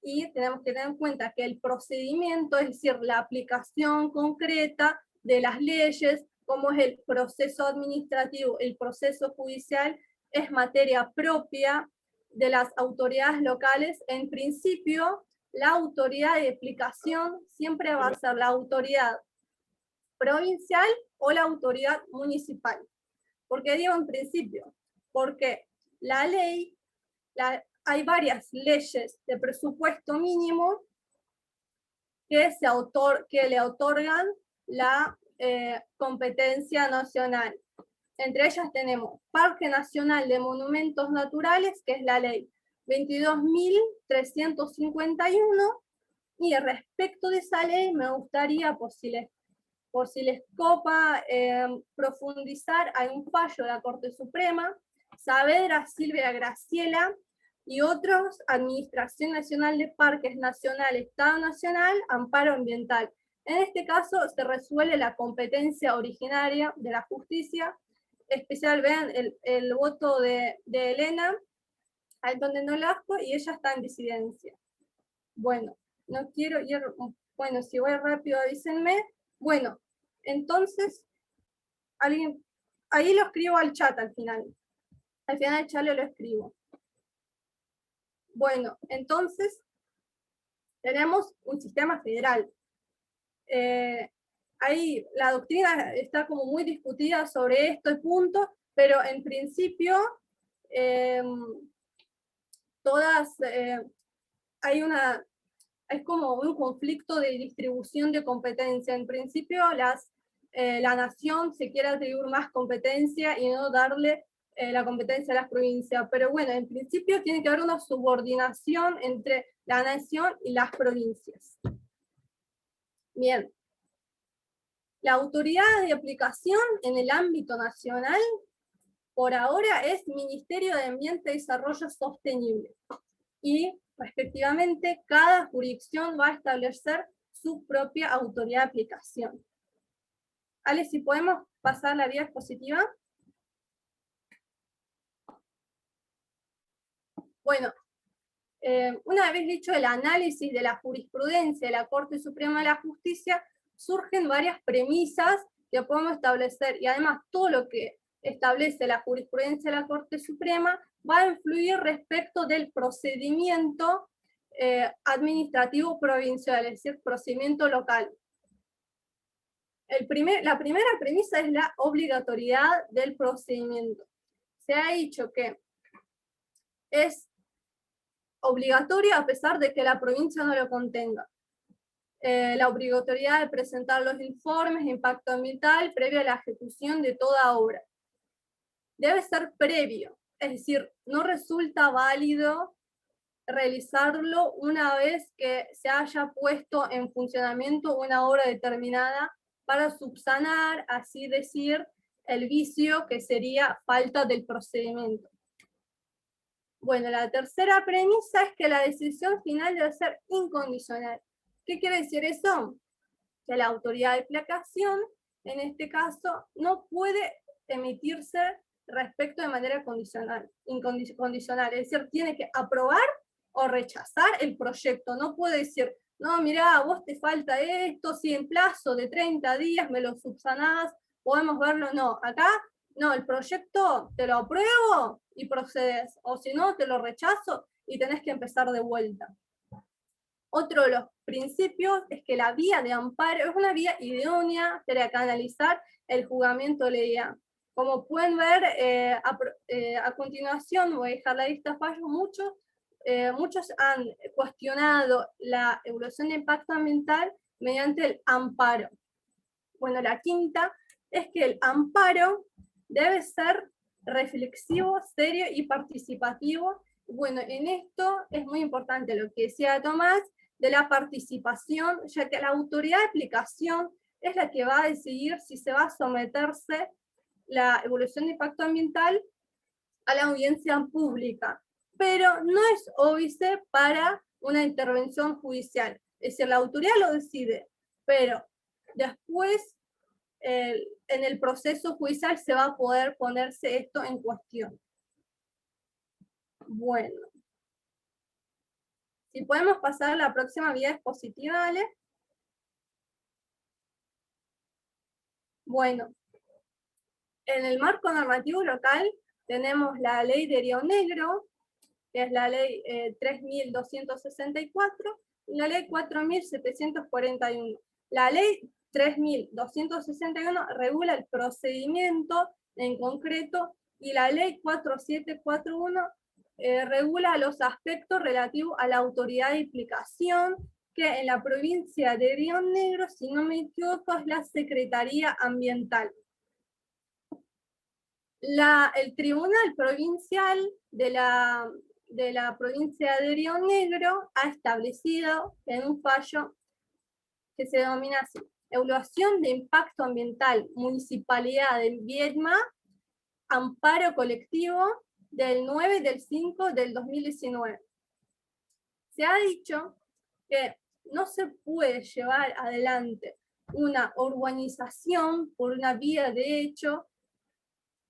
Y tenemos que tener en cuenta que el procedimiento, es decir, la aplicación concreta de las leyes, como es el proceso administrativo, el proceso judicial, es materia propia de las autoridades locales. En principio, la autoridad de aplicación siempre va a ser la autoridad provincial o la autoridad municipal. ¿Por qué digo en principio? Porque la ley, hay varias leyes de presupuesto mínimo que le otorgan la competencia nacional. Entre ellas tenemos Parque Nacional de Monumentos Naturales, que es la ley 22.351, y respecto de esa ley me gustaría, por si les copa profundizar, hay un fallo de la Corte Suprema, Saavedra, Silvia Graciela y otros, Administración Nacional de Parques Nacional, Estado Nacional, Amparo Ambiental. En este caso se resuelve la competencia originaria de la justicia especial. Vean el voto de Elena, ahí donde no la asco, y ella está en disidencia. Bueno, no quiero ir, bueno, si voy rápido avísenme. Bueno, entonces, ahí lo escribo al chat al final del chat lo escribo. Bueno, entonces, tenemos un sistema federal. Ahí la doctrina está como muy discutida sobre este punto, pero en principio, es como un conflicto de distribución de competencia. En principio, la nación se quiere atribuir más competencia y no darle la competencia a las provincias. Pero bueno, en principio tiene que haber una subordinación entre la nación y las provincias. Bien. La autoridad de aplicación en el ámbito nacional, por ahora, es Ministerio de Ambiente y Desarrollo Sostenible. Y, respectivamente, cada jurisdicción va a establecer su propia autoridad de aplicación. Ale, si podemos pasar la diapositiva. Bueno, una vez dicho el análisis de la jurisprudencia de la Corte Suprema de la Justicia, surgen varias premisas que podemos establecer, y además todo lo que establece la jurisprudencia de la Corte Suprema va a influir respecto del procedimiento administrativo provincial, es decir, procedimiento local. La primera premisa es la obligatoriedad del procedimiento. Se ha dicho que es obligatorio a pesar de que la provincia no lo contenga. La obligatoriedad de presentar los informes de impacto ambiental previo a la ejecución de toda obra. Debe ser previo, es decir, no resulta válido realizarlo una vez que se haya puesto en funcionamiento una obra determinada para subsanar, así decir, el vicio que sería falta del procedimiento. Bueno, la tercera premisa es que la decisión final debe ser incondicional. ¿Qué quiere decir eso? Que la autoridad de aplicación, en este caso, no puede emitirse respecto de manera incondicional, es decir, tiene que aprobar o rechazar el proyecto. No puede decir, no, mirá, a vos te falta esto, si en plazo de 30 días me lo subsanás, podemos verlo. No, acá, no, el proyecto te lo apruebo y procedes, o si no, te lo rechazo y tenés que empezar de vuelta. Otro de los principios es que la vía de amparo es una vía idónea para canalizar el juzgamiento legal. Como pueden ver, a continuación voy a dejar la lista de fallos. Muchos han cuestionado la evaluación de impacto ambiental mediante el amparo. Bueno, la quinta es que el amparo debe ser reflexivo, serio y participativo. Bueno, en esto es muy importante lo que decía Tomás, de la participación, ya que la autoridad de aplicación es la que va a decidir si se va a someterse la evaluación de impacto ambiental a la audiencia pública, pero no es óbice para una intervención judicial. Es decir, la autoridad lo decide, pero después en el proceso judicial se va a poder ponerse esto en cuestión. Bueno. Si podemos pasar a la próxima vía expositiva, ¿vale? Bueno, en el marco normativo local tenemos la ley de Río Negro, que es la ley 3.264, y la ley 4.741. La ley 3.261 regula el procedimiento en concreto, y la ley 4.741 regula los aspectos relativos a la autoridad de aplicación, que en la provincia de Río Negro, si no me equivoco, es la Secretaría Ambiental. El Tribunal Provincial de la provincia de Río Negro ha establecido en un fallo que se denomina así: Evaluación de Impacto Ambiental, Municipalidad de Viedma, Amparo Colectivo, del 9/5/2019. Se ha dicho que no se puede llevar adelante una urbanización por una vía de hecho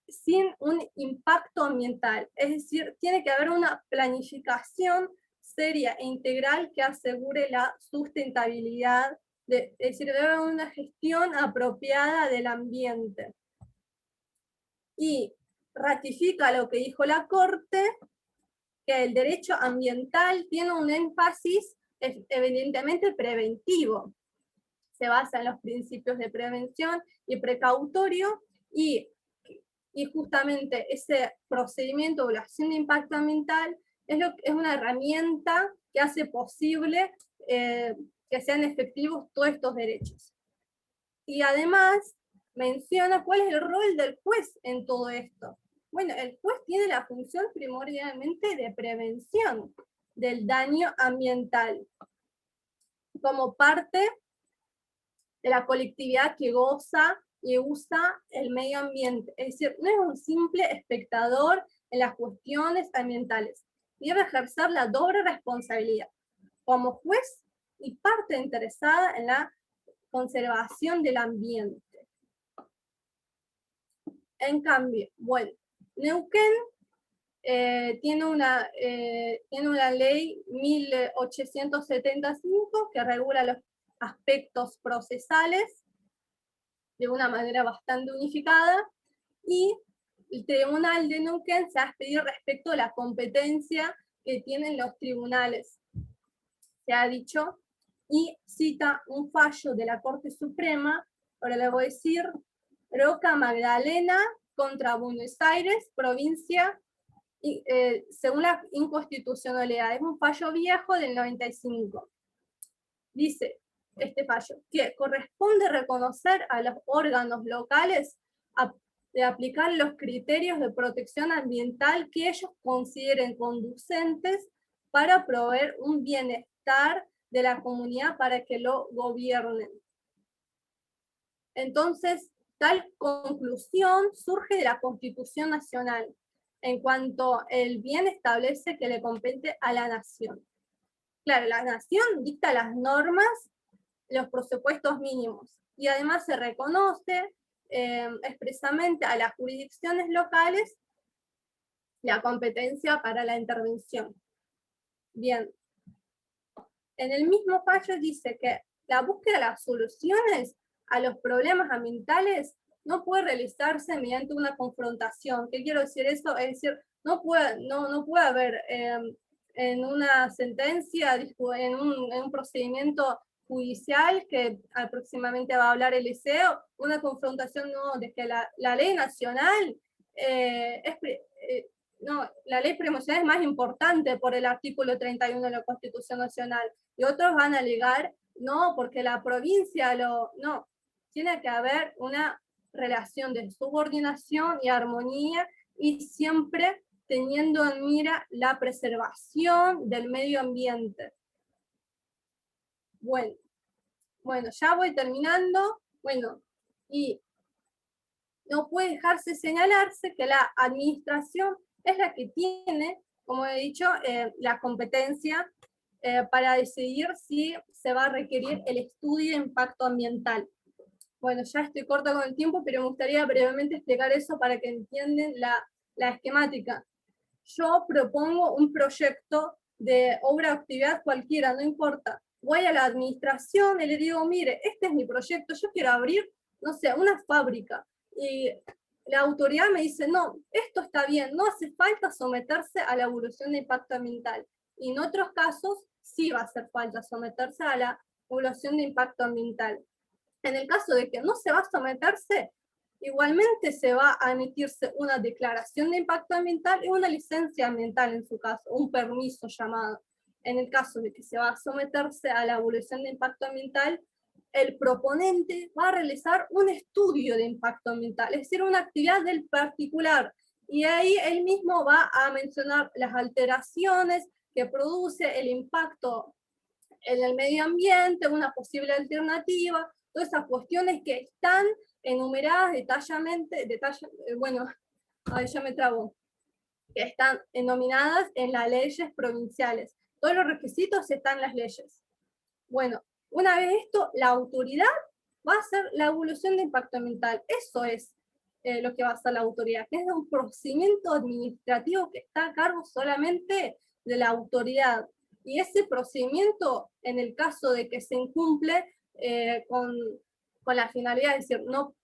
sin un impacto ambiental. Es decir, tiene que haber una planificación seria e integral que asegure la sustentabilidad, es decir, debe haber una gestión apropiada del ambiente. Y ratifica lo que dijo la Corte, que el derecho ambiental tiene un énfasis evidentemente preventivo. Se basa en los principios de prevención y precautorio, y justamente ese procedimiento de evaluación de impacto ambiental es una herramienta que hace posible que sean efectivos todos estos derechos. Y además menciona cuál es el rol del juez en todo esto. Bueno, el juez tiene la función primordialmente de prevención del daño ambiental, como parte de la colectividad que goza y usa el medio ambiente. Es decir, no es un simple espectador en las cuestiones ambientales. Debe ejercer la doble responsabilidad como juez y parte interesada en la conservación del ambiente. En cambio, bueno, Neuquén tiene una ley 1875 que regula los aspectos procesales de una manera bastante unificada, y el Tribunal de Neuquén se ha expedido respecto a la competencia que tienen los tribunales. Se ha dicho, y cita un fallo de la Corte Suprema, ahora le voy a decir, Roca Magdalena contra Buenos Aires, provincia, según la inconstitucionalidad. Es un fallo viejo del 95. Dice este fallo que corresponde reconocer a los órganos locales de aplicar los criterios de protección ambiental que ellos consideren conducentes para proveer un bienestar de la comunidad para que lo gobiernen. Entonces, tal conclusión surge de la Constitución Nacional, en cuanto el bien establece que le compete a la nación. Claro, la nación dicta las normas, los presupuestos mínimos, y además se reconoce expresamente a las jurisdicciones locales la competencia para la intervención. Bien, en el mismo fallo dice que la búsqueda de las soluciones a los problemas ambientales no puede realizarse mediante una confrontación. ¿Qué quiero decir eso? Es decir, no puede haber en una sentencia, en un procedimiento judicial que próximamente va a hablar el liceo, una confrontación no, de que la ley nacional no, la ley premocional es más importante por el artículo 31 de la Constitución Nacional, y otros van a alegar, no, porque la provincia no, tiene que haber una relación de subordinación y armonía, y siempre teniendo en mira la preservación del medio ambiente. Bueno, ya voy terminando. Bueno, y no puede dejarse señalarse que la administración es la que tiene, como he dicho, la competencia para decidir si se va a requerir el estudio de impacto ambiental. Bueno, ya estoy corta con el tiempo, pero me gustaría brevemente explicar eso para que entiendan la esquemática. Yo propongo un proyecto de obra o actividad cualquiera, no importa. Voy a la administración y le digo, mire, este es mi proyecto, yo quiero abrir, no sé, una fábrica. Y la autoridad me dice, no, esto está bien, no hace falta someterse a la evaluación de impacto ambiental. Y en otros casos, sí va a hacer falta someterse a la evaluación de impacto ambiental. En el caso de que no se va a someterse, igualmente se va a emitirse una declaración de impacto ambiental y una licencia ambiental en su caso, un permiso llamado. En el caso de que se va a someterse a la evaluación de impacto ambiental, el proponente va a realizar un estudio de impacto ambiental, es decir, una actividad del particular, y ahí él mismo va a mencionar las alteraciones que produce el impacto en el medio ambiente, una posible alternativa, todas esas cuestiones que están enumeradas detalladamente, bueno, ahí ya me trabo, que están nominadas en las leyes provinciales. Todos los requisitos están en las leyes. Bueno, una vez esto, la autoridad va a hacer la evaluación de impacto ambiental. Eso es lo que va a hacer la autoridad, que es un procedimiento administrativo que está a cargo solamente de la autoridad. Y ese procedimiento, en el caso de que se incumple con la finalidad de decir no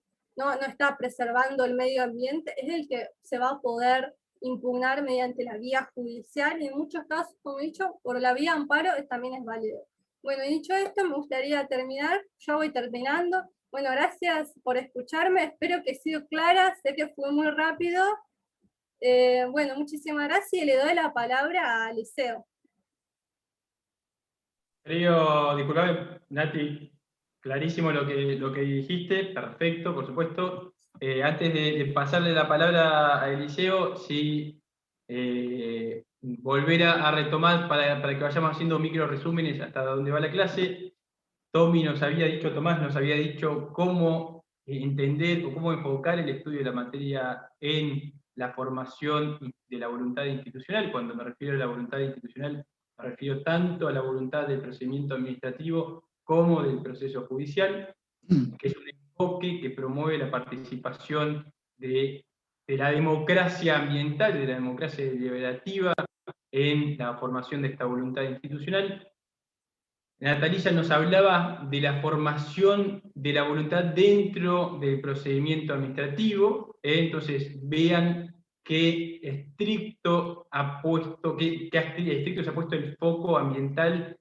está preservando el medio ambiente, es el que se va a poder impugnar mediante la vía judicial, y en muchos casos, como he dicho, por la vía amparo también es válido. Bueno, dicho esto, me gustaría terminar, ya voy terminando. Bueno, gracias por escucharme, espero que he sido clara, sé que fue muy rápido. Bueno, muchísimas gracias y le doy la palabra a Liceo. Querido, disculpame, Nati, clarísimo lo que dijiste, perfecto, por supuesto. Antes de pasarle la palabra a Eliseo, sí, volver a retomar para que vayamos haciendo micro resúmenes hasta donde va la clase. Tomás nos había dicho cómo entender o cómo enfocar el estudio de la materia en la formación de la voluntad institucional. Cuando me refiero a la voluntad institucional, me refiero tanto a la voluntad del procedimiento administrativo como del proceso judicial, que es un enfoque que promueve la participación de la democracia ambiental, de la democracia deliberativa en la formación de esta voluntad institucional. Natalia nos hablaba de la formación de la voluntad dentro del procedimiento administrativo, entonces vean qué estricto se ha puesto el foco ambiental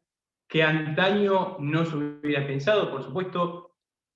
que antaño no se hubiera pensado, por supuesto,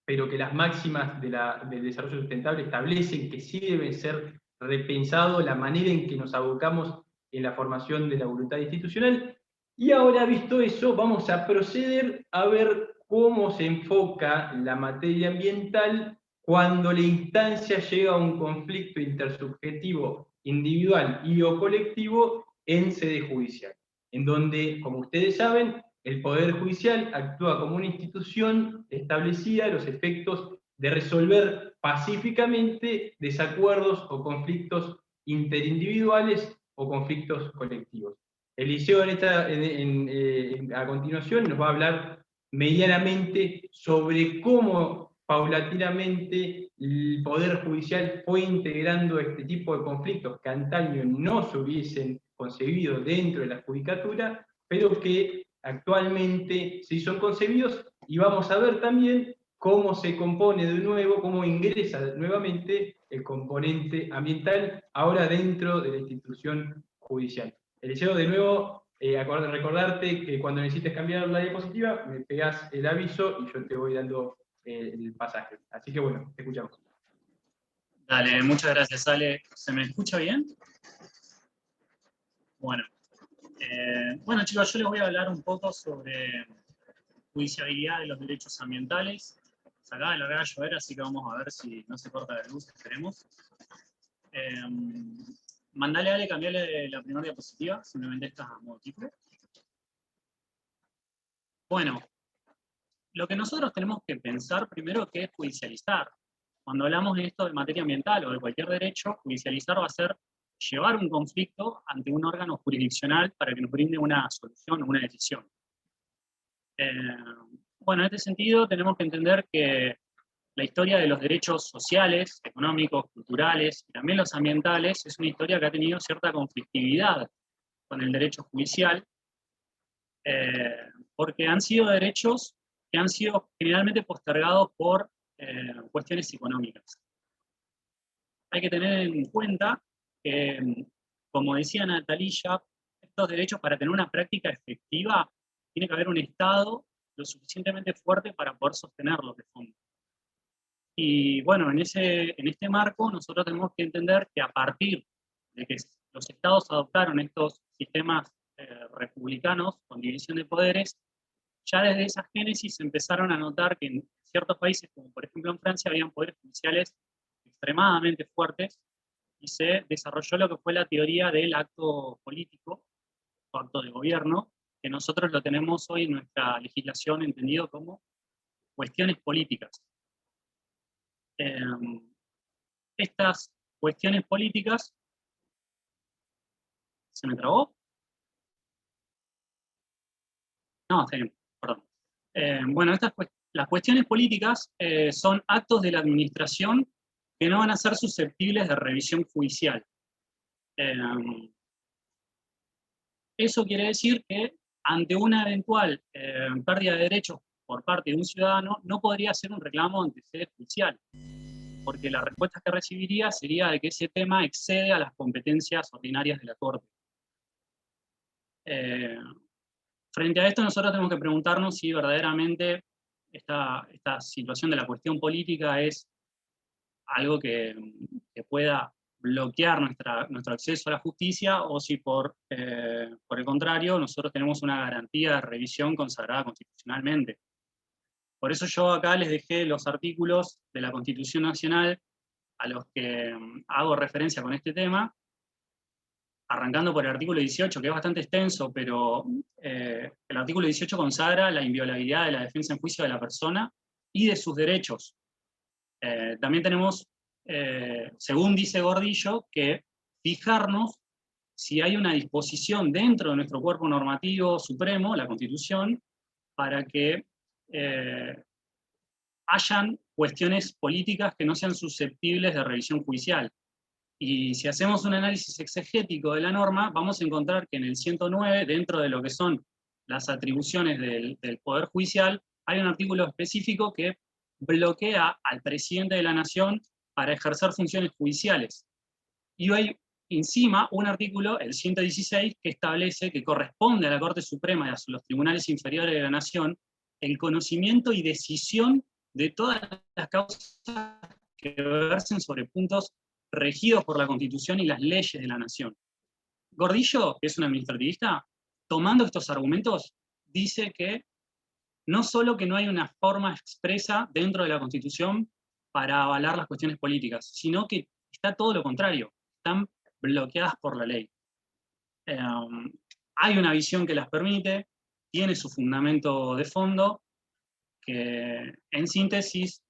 pero que las máximas del desarrollo sustentable establecen que sí debe ser repensado la manera en que nos abocamos en la formación de la voluntad institucional. Y ahora, visto eso, vamos a proceder a ver cómo se enfoca la materia ambiental cuando la instancia llega a un conflicto intersubjetivo individual y o colectivo en sede judicial, en donde, como ustedes saben, el Poder Judicial actúa como una institución establecida a los efectos de resolver pacíficamente desacuerdos o conflictos interindividuales o conflictos colectivos. Eliseo a continuación nos va a hablar medianamente sobre cómo paulatinamente el Poder Judicial fue integrando este tipo de conflictos que antaño no se hubiesen concebido dentro de la judicatura, pero que actualmente sí son concebidos, y vamos a ver también cómo se compone de nuevo, cómo ingresa nuevamente el componente ambiental ahora dentro de la institución judicial. Eliseo, de nuevo, recordarte que cuando necesites cambiar la diapositiva, me pegás el aviso y yo te voy dando el pasaje. Así que bueno, te escuchamos. Dale, muchas gracias, Ale. ¿Se me escucha bien? Bueno. Bueno, chicos, yo les voy a hablar un poco sobre judiciabilidad de los derechos ambientales. Se acaba de largar a llover, así que vamos a ver si no se corta la luz, esperemos. Mandale a Ale, cambiale la primera diapositiva, simplemente esta a modo tipo. Bueno, lo que nosotros tenemos que pensar primero que es judicializar. Cuando hablamos de esto de materia ambiental o de cualquier derecho, judicializar va a ser llevar un conflicto ante un órgano jurisdiccional para que nos brinde una solución o una decisión. Bueno, en este sentido tenemos que entender que la historia de los derechos sociales, económicos, culturales y también los ambientales es una historia que ha tenido cierta conflictividad con el derecho judicial, porque han sido derechos que han sido generalmente postergados por cuestiones económicas. Hay que tener en cuenta que, como decía Natalia, estos derechos para tener una práctica efectiva tiene que haber un Estado lo suficientemente fuerte para poder sostenerlos de fondo. Y bueno, en este marco nosotros tenemos que entender que a partir de que los Estados adoptaron estos sistemas republicanos con división de poderes, ya desde esa génesis se empezaron a notar que en ciertos países, como por ejemplo en Francia, habían poderes judiciales extremadamente fuertes y se desarrolló lo que fue la teoría del acto político, o acto de gobierno, que nosotros lo tenemos hoy en nuestra legislación entendido como cuestiones políticas. Estas cuestiones políticas... ¿Se me trabó? No, está bien, perdón. Bueno, las cuestiones políticas son actos de la administración que no van a ser susceptibles de revisión judicial. Eso quiere decir que ante una eventual pérdida de derechos por parte de un ciudadano, no podría hacer un reclamo ante sede judicial, porque la respuesta que recibiría sería de que ese tema excede a las competencias ordinarias de la Corte. Frente a esto, nosotros tenemos que preguntarnos si verdaderamente esta situación de la cuestión política es algo que pueda bloquear nuestro acceso a la justicia, o si por el contrario, nosotros tenemos una garantía de revisión consagrada constitucionalmente. Por eso yo acá les dejé los artículos de la Constitución Nacional a los que hago referencia con este tema, arrancando por el artículo 18, que es bastante extenso, pero el artículo 18 consagra la inviolabilidad de la defensa en juicio de la persona y de sus derechos. También tenemos, según dice Gordillo, que fijarnos si hay una disposición dentro de nuestro cuerpo normativo supremo, la Constitución, para que hayan cuestiones políticas que no sean susceptibles de revisión judicial. Y si hacemos un análisis exegético de la norma, vamos a encontrar que en el 109, dentro de lo que son las atribuciones del Poder Judicial, hay un artículo específico que bloquea al presidente de la Nación para ejercer funciones judiciales. Y hay encima un artículo, el 116, que establece que corresponde a la Corte Suprema y a los tribunales inferiores de la Nación el conocimiento y decisión de todas las causas que versen sobre puntos regidos por la Constitución y las leyes de la Nación. Gordillo, que es un administrativista, tomando estos argumentos, dice que no solo que no hay una forma expresa dentro de la Constitución para avalar las cuestiones políticas, sino que está todo lo contrario, están bloqueadas por la ley. Hay una visión que las permite, tiene su fundamento de fondo, que en síntesis,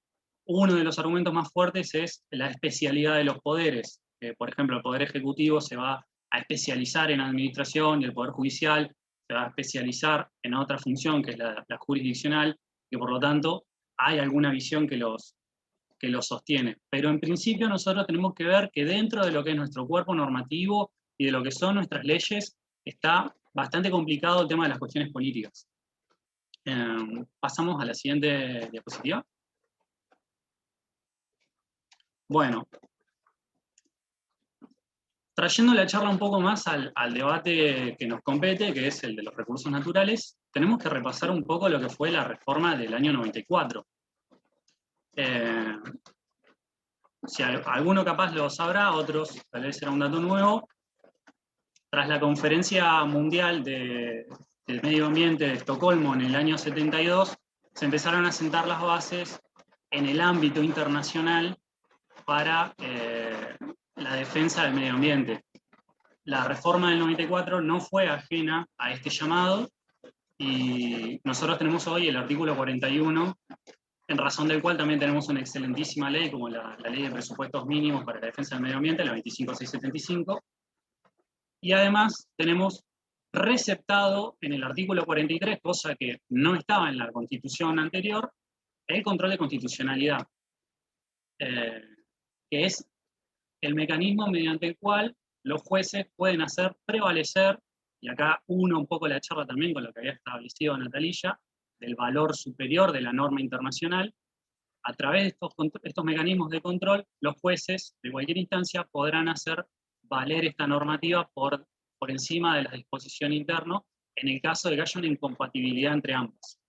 uno de los argumentos más fuertes es la especialidad de los poderes. Por ejemplo, el Poder Ejecutivo se va a especializar en administración y el Poder Judicial se va a especializar en otra función, que es la jurisdiccional, que por lo tanto hay alguna visión que los sostiene. Pero en principio nosotros tenemos que ver que dentro de lo que es nuestro cuerpo normativo y de lo que son nuestras leyes, está bastante complicado el tema de las cuestiones políticas. Pasamos a la siguiente diapositiva. Bueno, Trayendo la charla un poco más al debate que nos compete, que es el de los recursos naturales, tenemos que repasar un poco lo que fue la reforma del año 94. Si alguno capaz lo sabrá, otros tal vez será un dato nuevo. Tras la Conferencia Mundial del Medio Ambiente de Estocolmo en el año 72, se empezaron a sentar las bases en el ámbito internacional para la defensa del medio ambiente. La reforma del 94 no fue ajena a este llamado, y nosotros tenemos hoy el artículo 41, en razón del cual también tenemos una excelentísima ley, como la Ley de Presupuestos Mínimos para la Defensa del Medio Ambiente, la 25675, y además tenemos receptado en el artículo 43, cosa que no estaba en la Constitución anterior, el control de constitucionalidad, que es el mecanismo mediante el cual los jueces pueden hacer prevalecer, y acá uno un poco la charla también con lo que había establecido Natalía, del valor superior de la norma internacional. A través de estos mecanismos de control, los jueces de cualquier instancia podrán hacer valer esta normativa por encima de la disposición interna, en el caso de que haya una incompatibilidad entre ambos.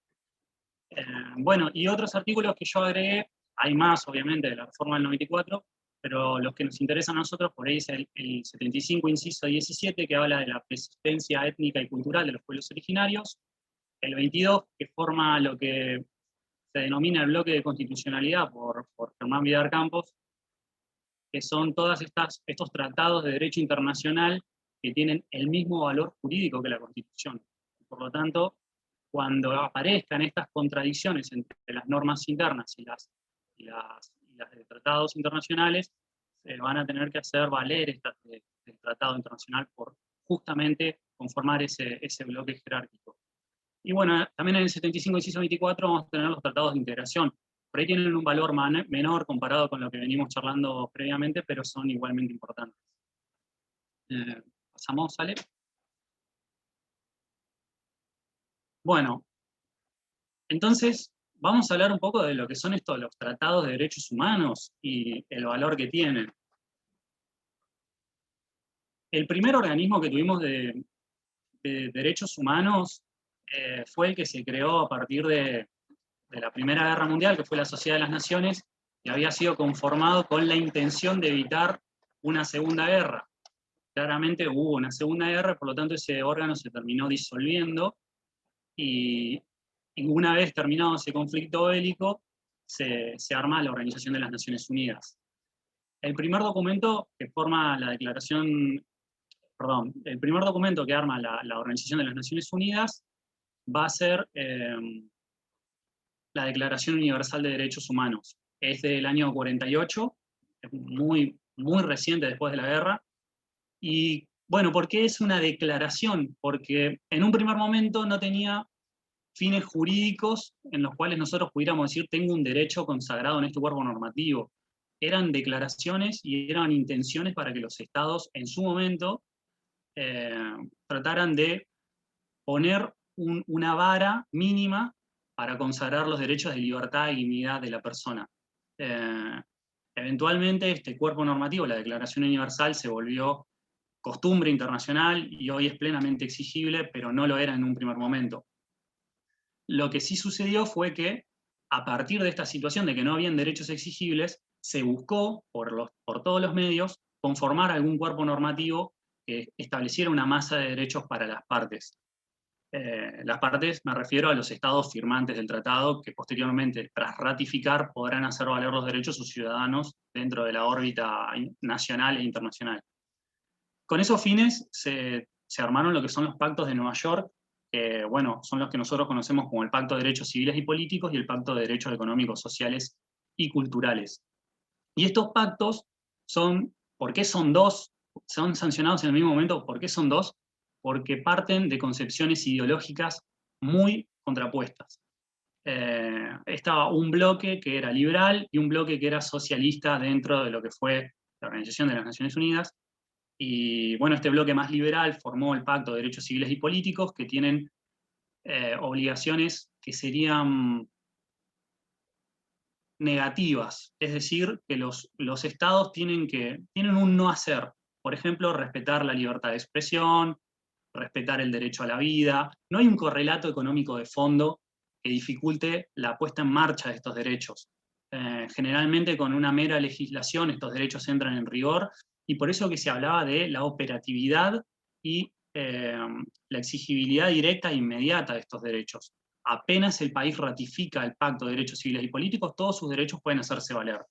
Bueno, y otros artículos que yo agregué, hay más obviamente de la reforma del 94, pero los que nos interesan a nosotros, por ahí es el 75, inciso 17, que habla de la persistencia étnica y cultural de los pueblos originarios, el 22, que forma lo que se denomina el bloque de constitucionalidad por Germán Vidal Campos, que son todos estos tratados de derecho internacional que tienen el mismo valor jurídico que la Constitución. Por lo tanto, cuando aparezcan estas contradicciones entre las normas internas y las de tratados internacionales, se van a tener que hacer valer el tratado internacional por justamente conformar ese bloque jerárquico. Y bueno, también en el 75, inciso 24, vamos a tener los tratados de integración. Por ahí tienen un valor menor comparado con lo que venimos charlando previamente, pero son igualmente importantes. Pasamos, ¿sale? Bueno, entonces vamos a hablar un poco de lo que son los tratados de derechos humanos y el valor que tienen. El primer organismo que tuvimos de derechos humanos fue el que se creó a partir de la Primera Guerra Mundial, que fue la Sociedad de las Naciones, y había sido conformado con la intención de evitar una segunda guerra. Claramente hubo una segunda guerra, por lo tanto ese órgano se terminó disolviendo, y una vez terminado ese conflicto bélico, se arma la Organización de las Naciones Unidas. El primer documento que forma la declaración, perdón, el primer documento que arma la Organización de las Naciones Unidas va a ser la Declaración Universal de Derechos Humanos. Es del año 48, es muy, muy reciente después de la guerra. Y bueno, ¿por qué es una declaración? Porque en un primer momento no tenía fines jurídicos en los cuales nosotros pudiéramos decir tengo un derecho consagrado en este cuerpo normativo. Eran declaraciones y eran intenciones para que los estados en su momento trataran de poner una vara mínima para consagrar los derechos de libertad y dignidad de la persona. Eventualmente este cuerpo normativo, la Declaración Universal, se volvió costumbre internacional y hoy es plenamente exigible, pero no lo era en un primer momento. Lo que sí sucedió fue que, a partir de esta situación de que no habían derechos exigibles, se buscó, por todos los medios, conformar algún cuerpo normativo que estableciera una masa de derechos para las partes. Las partes, me refiero a los estados firmantes del tratado, que posteriormente, tras ratificar, podrán hacer valer los derechos de sus ciudadanos dentro de la órbita nacional e internacional. Con esos fines se armaron lo que son los pactos de Nueva York, que bueno, son los que nosotros conocemos como el Pacto de Derechos Civiles y Políticos y el Pacto de Derechos Económicos, Sociales y Culturales. Y estos pactos ¿por qué son dos? Son sancionados en el mismo momento. ¿Por qué son dos? Porque parten de concepciones ideológicas muy contrapuestas. Estaba un bloque que era liberal y un bloque que era socialista dentro de lo que fue la Organización de las Naciones Unidas. Y bueno, este bloque más liberal formó el Pacto de Derechos Civiles y Políticos, que tienen obligaciones que serían negativas, es decir, que los estados tienen un no hacer. Por ejemplo, respetar la libertad de expresión, respetar el derecho a la vida. No hay un correlato económico de fondo que dificulte la puesta en marcha de estos derechos. Generalmente con una mera legislación estos derechos entran en rigor, y por eso que se hablaba de la operatividad y la exigibilidad directa e inmediata de estos derechos. Apenas el país ratifica el Pacto de Derechos Civiles y Políticos, todos sus derechos pueden hacerse valer.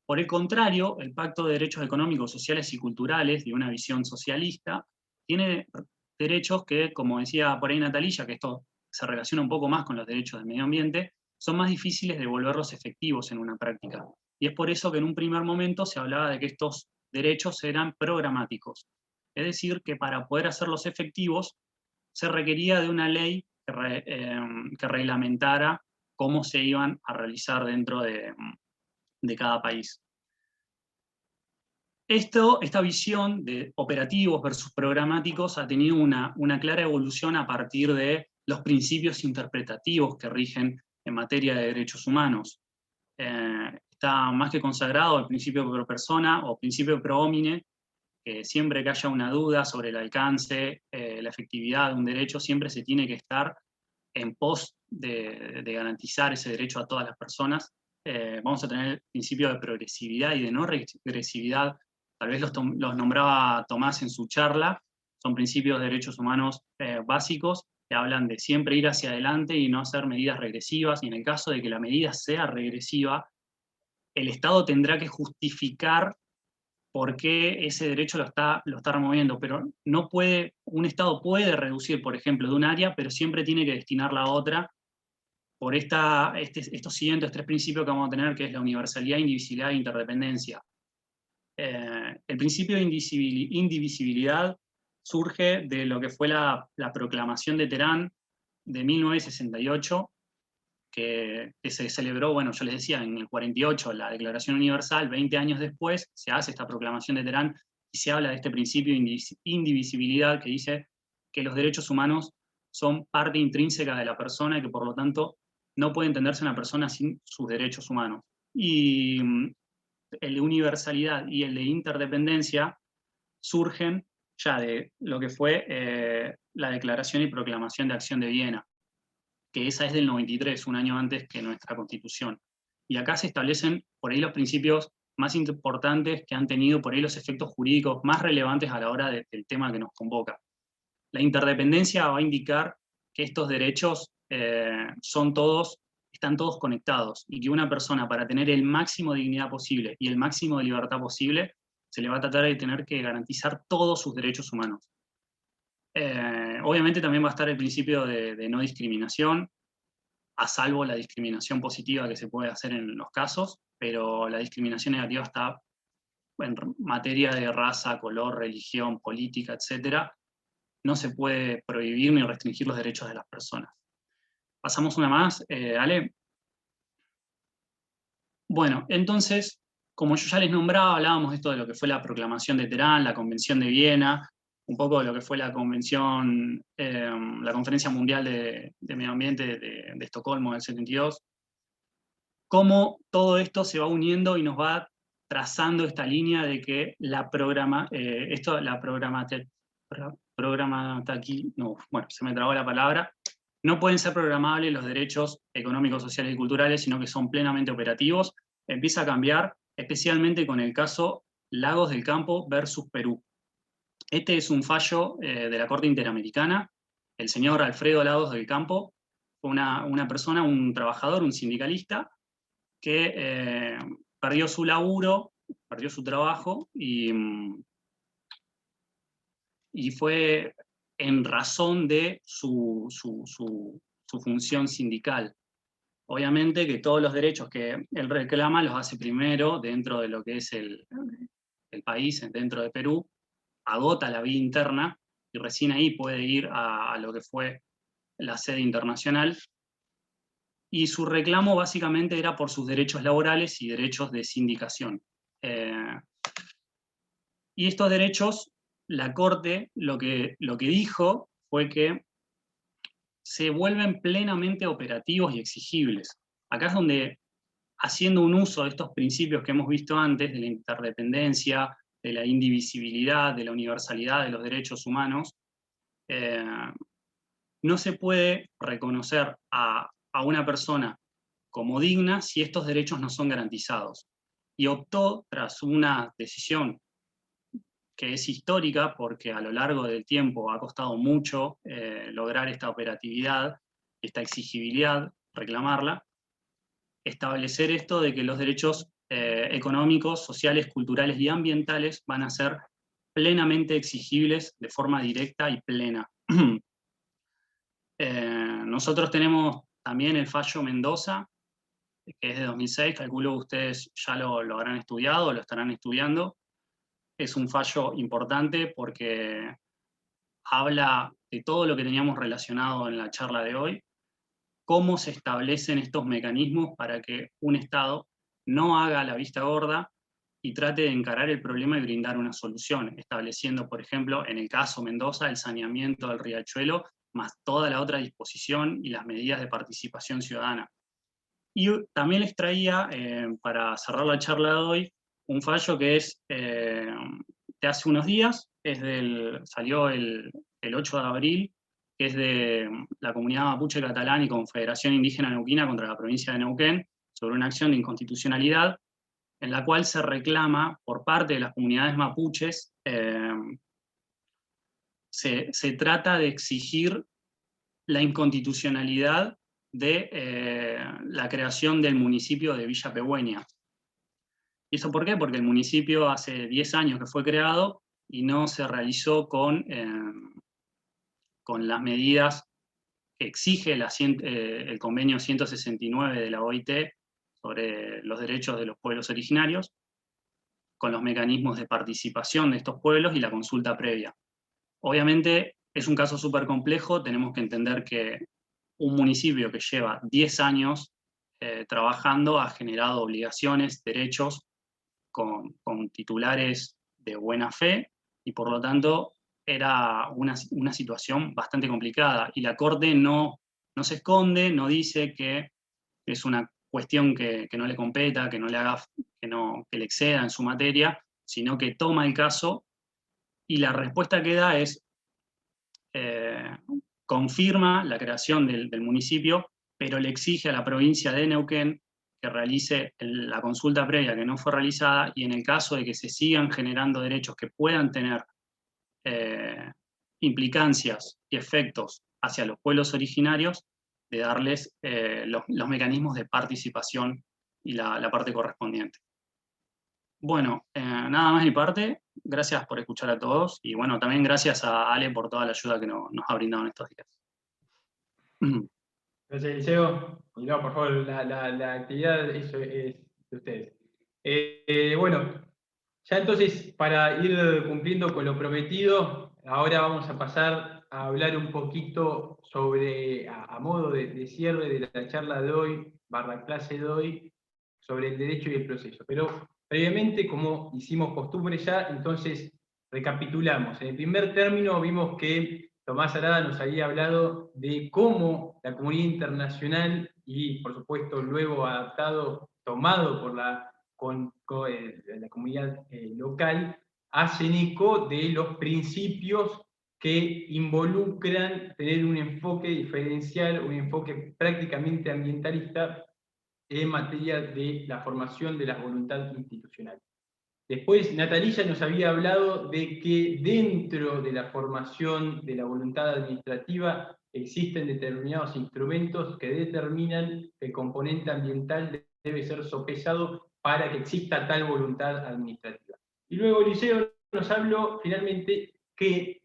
Por el contrario, el Pacto de Derechos Económicos, Sociales y Culturales, de una visión socialista, tiene derechos que, como decía por ahí Natalía, que esto se relaciona un poco más con los derechos del medio ambiente, son más difíciles de volverlos efectivos en una práctica. Y es por eso que en un primer momento se hablaba de que estos derechos eran programáticos. Es decir, que para poder hacerlos efectivos se requería de una ley que reglamentara cómo se iban a realizar dentro de cada país. Esta visión de operativos versus programáticos ha tenido una clara evolución a partir de los principios interpretativos que rigen en materia de derechos humanos. Está más que consagrado el principio pro persona o principio pro homine, que siempre que haya una duda sobre el alcance, la efectividad de un derecho, siempre se tiene que estar en pos de garantizar ese derecho a todas las personas. Vamos a tener el principio de progresividad y de no regresividad. Tal vez los nombraba Tomás en su charla. Son principios de derechos humanos básicos que hablan de siempre ir hacia adelante y no hacer medidas regresivas, y en el caso de que la medida sea regresiva, el Estado tendrá que justificar por qué ese derecho lo está removiendo, pero no puede, un Estado puede reducir, por ejemplo, de un área, pero siempre tiene que destinarla a otra, por estos siguientes tres principios que vamos a tener, que es la universalidad, indivisibilidad e interdependencia. El principio de indivisibilidad surge de lo que fue la proclamación de Teherán de 1968, que se celebró, bueno, yo les decía, en el 48, la Declaración Universal. 20 años después se hace esta proclamación de Teherán y se habla de este principio de indivisibilidad, que dice que los derechos humanos son parte intrínseca de la persona y que por lo tanto no puede entenderse una persona sin sus derechos humanos. Y el de universalidad y el de interdependencia surgen ya de lo que fue la Declaración y Proclamación de Acción de Viena, que esa es del 93, un año antes que nuestra Constitución. Y acá se establecen por ahí los principios más importantes que han tenido por ahí los efectos jurídicos más relevantes a la hora del tema que nos convoca. La interdependencia va a indicar que estos derechos están todos conectados, y que una persona, para tener el máximo de dignidad posible y el máximo de libertad posible, se le va a tratar de tener que garantizar todos sus derechos humanos. Obviamente también va a estar el principio de no discriminación, a salvo la discriminación positiva que se puede hacer en los casos, pero la discriminación negativa está en materia de raza, color, religión, política, etc. No se puede prohibir ni restringir los derechos de las personas. Pasamos una más, Ale. Bueno, entonces, como yo ya les nombraba, hablábamos de esto de lo que fue la proclamación de Teherán, la Convención de Viena, un poco de lo que fue la convención, la Conferencia Mundial de Medio Ambiente de Estocolmo del 72, cómo todo esto se va uniendo y nos va trazando esta línea de que se me trabó la palabra, no pueden ser programables los derechos económicos, sociales y culturales, sino que son plenamente operativos. Empieza a cambiar, especialmente con el caso Lagos del Campo versus Perú. Este es un fallo de la Corte Interamericana. El señor Alfredo Lagos del Campo fue una persona, un trabajador, un sindicalista, que perdió su laburo, perdió su trabajo, y fue en razón de su función sindical. Obviamente que todos los derechos que él reclama los hace primero dentro de lo que es el país, dentro de Perú, agota la vía interna, y recién ahí puede ir a lo que fue la sede internacional, y su reclamo básicamente era por sus derechos laborales y derechos de sindicación. Y estos derechos, la Corte lo que dijo fue que se vuelven plenamente operativos y exigibles. Acá es donde, haciendo un uso de estos principios que hemos visto antes, de la interdependencia, de la indivisibilidad, de la universalidad de los derechos humanos, no se puede reconocer a una persona como digna si estos derechos no son garantizados. Y optó, tras una decisión que es histórica, porque a lo largo del tiempo ha costado mucho lograr esta operatividad, esta exigibilidad, reclamarla, establecer esto de que los derechos económicos, sociales, culturales y ambientales van a ser plenamente exigibles de forma directa y plena. Nosotros tenemos también el fallo Mendoza, que es de 2006, calculo que ustedes ya lo habrán estudiado, lo estarán estudiando. Es un fallo importante porque habla de todo lo que teníamos relacionado en la charla de hoy, cómo se establecen estos mecanismos para que un Estado no haga la vista gorda y trate de encarar el problema y brindar una solución, estableciendo, por ejemplo, en el caso Mendoza, el saneamiento del riachuelo, más toda la otra disposición y las medidas de participación ciudadana. Y también les traía, para cerrar la charla de hoy, un fallo que es de hace unos días, salió el 8 de abril, que es de la comunidad mapuche catalán y Confederación Indígena Neuquina contra la provincia de Neuquén, sobre una acción de inconstitucionalidad, en la cual se reclama por parte de las comunidades mapuches, se trata de exigir la inconstitucionalidad de la creación del municipio de Villa Pehuen. ¿Y eso por qué? Porque el municipio hace 10 años que fue creado y no se realizó con las medidas que exige el convenio 169 de la OIT sobre los derechos de los pueblos originarios, con los mecanismos de participación de estos pueblos y la consulta previa. Obviamente es un caso súper complejo, tenemos que entender que un municipio que lleva 10 años trabajando ha generado obligaciones, derechos, con titulares de buena fe, y por lo tanto era una situación bastante complicada, y la Corte no se esconde, no dice que es una cuestión que no le competa, que le exceda en su materia, sino que toma el caso, y la respuesta que da es confirma la creación del municipio, pero le exige a la provincia de Neuquén que realice la consulta previa que no fue realizada, y en el caso de que se sigan generando derechos que puedan tener implicancias y efectos hacia los pueblos originarios, de darles los mecanismos de participación y la parte correspondiente. Bueno, nada más de mi parte. Gracias por escuchar a todos, y bueno, también gracias a Ale por toda la ayuda que nos ha brindado en estos días. Gracias, Eliseo. Y no, por favor, la actividad eso es de ustedes. Bueno, ya entonces, para ir cumpliendo con lo prometido, ahora vamos a pasar a hablar un poquito sobre, a modo de cierre de la charla de hoy, /clase de hoy, sobre el derecho y el proceso. Pero previamente, como hicimos costumbre ya, entonces recapitulamos. En el primer término vimos que Tomás Arada nos había hablado de cómo la comunidad internacional, y por supuesto luego adaptado, tomado por la comunidad local, hacen eco de los principios que involucran tener un enfoque diferencial, un enfoque prácticamente ambientalista en materia de la formación de la voluntad institucional. Después, Natalia nos había hablado de que dentro de la formación de la voluntad administrativa existen determinados instrumentos que determinan que el componente ambiental debe ser sopesado para que exista tal voluntad administrativa. Y luego Eliseo nos habló finalmente que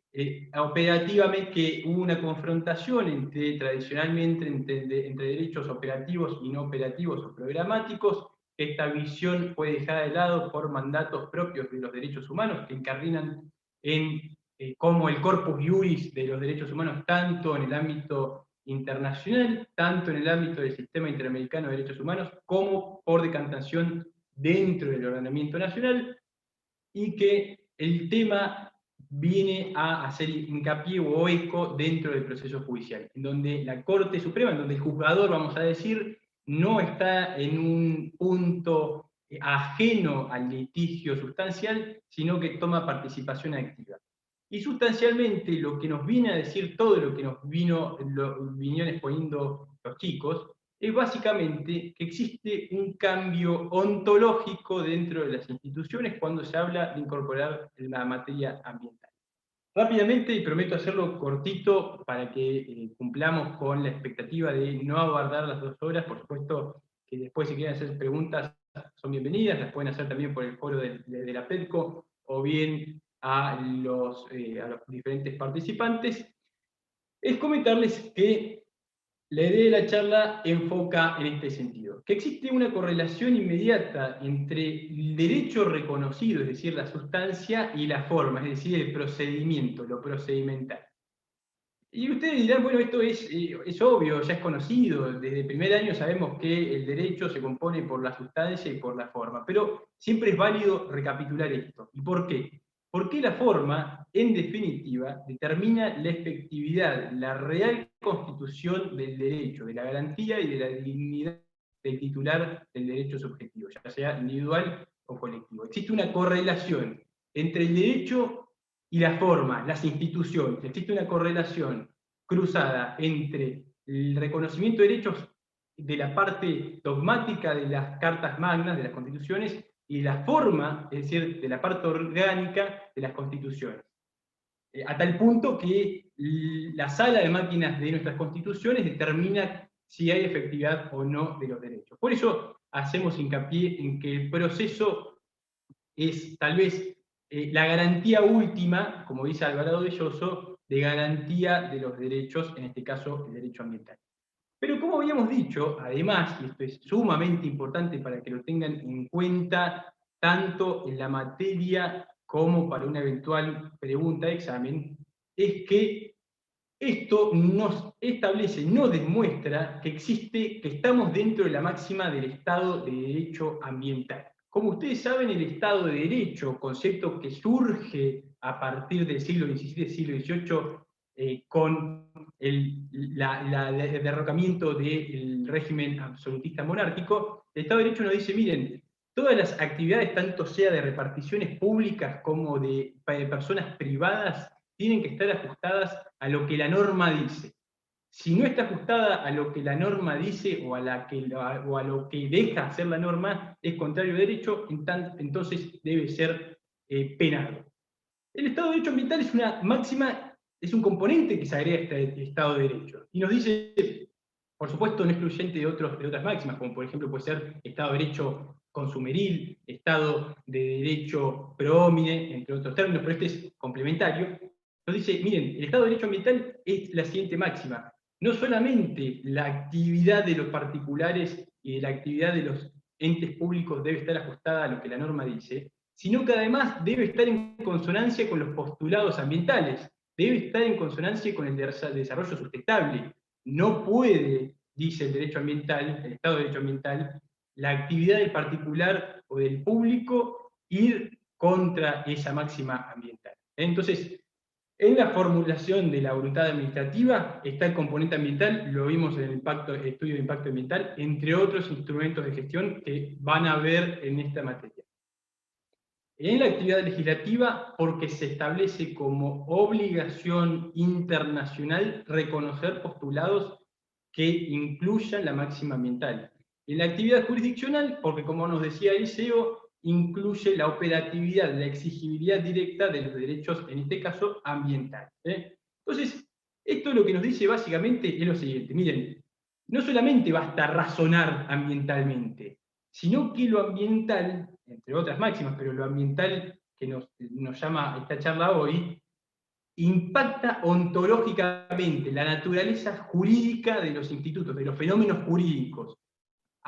operativamente que hubo una confrontación tradicionalmente entre derechos operativos y no operativos o programáticos. Esta visión fue dejada de lado por mandatos propios de los derechos humanos que encarrinan en cómo el corpus iuris de los derechos humanos, tanto en el ámbito internacional, tanto en el ámbito del sistema interamericano de derechos humanos, como por decantación dentro del ordenamiento nacional, y que el tema viene a hacer hincapié o eco dentro del proceso judicial, en donde la Corte Suprema, en donde el juzgador, vamos a decir, no está en un punto ajeno al litigio sustancial, sino que toma participación activa. Y sustancialmente lo que nos viene a decir todo lo que nos vinieron exponiendo los chicos, es básicamente que existe un cambio ontológico dentro de las instituciones cuando se habla de incorporar la materia ambiental. Rápidamente, y prometo hacerlo cortito para que cumplamos con la expectativa de no abordar las 2 horas. Por supuesto que después, si quieren hacer preguntas, son bienvenidas, las pueden hacer también por el foro de la PEDCO, o bien a los diferentes participantes. Es comentarles que la idea de la charla enfoca en este sentido, que existe una correlación inmediata entre el derecho reconocido, es decir, la sustancia, y la forma, es decir, el procedimiento, lo procedimental. Y ustedes dirán, bueno, esto es obvio, ya es conocido, desde el primer año sabemos que el derecho se compone por la sustancia y por la forma, pero siempre es válido recapitular esto. ¿Y por qué? Porque la forma, en definitiva, determina la efectividad, la real constitución del derecho, de la garantía y de la dignidad del titular del derecho subjetivo, ya sea individual o colectivo. Existe una correlación entre el derecho y la forma, las instituciones. Existe una correlación cruzada entre el reconocimiento de derechos de la parte dogmática de las cartas magnas, de las constituciones, y la forma, es decir, de la parte orgánica de las constituciones. A tal punto que la sala de máquinas de nuestras constituciones determina si hay efectividad o no de los derechos. Por eso hacemos hincapié en que el proceso es tal vez la garantía última, como dice Alvarado Belloso, de garantía de los derechos, en este caso el derecho ambiental. Pero como habíamos dicho, además, y esto es sumamente importante para que lo tengan en cuenta, tanto en la materia como para una eventual pregunta de examen, es que esto nos establece, nos demuestra que estamos dentro de la máxima del Estado de Derecho ambiental. Como ustedes saben, el Estado de Derecho, concepto que surge a partir del siglo XVII, siglo XVIII, con el derrocamiento del régimen absolutista monárquico, el Estado de Derecho nos dice, miren, todas las actividades, tanto sea de reparticiones públicas como de personas privadas, tienen que estar ajustadas a lo que la norma dice. Si no está ajustada a lo que la norma dice o a lo que deja hacer la norma, es contrario a derecho, entonces debe ser penado. El Estado de Derecho ambiental es una máxima, es un componente que se agrega a este Estado de Derecho. Y nos dice, por supuesto, no excluyente de otras máximas, como por ejemplo puede ser Estado de Derecho consumeril, Estado de Derecho pro homine, entre otros términos, pero este es complementario. Nos dice, miren, el Estado de Derecho ambiental es la siguiente máxima. No solamente la actividad de los particulares y la actividad de los entes públicos debe estar ajustada a lo que la norma dice, sino que además debe estar en consonancia con los postulados ambientales, debe estar en consonancia con el desarrollo sustentable. No puede, dice el derecho ambiental, el Estado de Derecho ambiental, la actividad del particular o del público ir contra esa máxima ambiental. Entonces, en la formulación de la voluntad administrativa está el componente ambiental, lo vimos en el estudio de impacto ambiental, entre otros instrumentos de gestión que van a ver en esta materia. En la actividad legislativa, porque se establece como obligación internacional reconocer postulados que incluyan la máxima ambiental. En la actividad jurisdiccional, porque como nos decía Eliseo, incluye la operatividad, la exigibilidad directa de los derechos, en este caso, ambientales. Entonces, esto lo que nos dice básicamente es lo siguiente, miren, no solamente basta razonar ambientalmente, sino que lo ambiental, entre otras máximas, pero lo ambiental que nos llama esta charla hoy, impacta ontológicamente la naturaleza jurídica de los institutos, de los fenómenos jurídicos,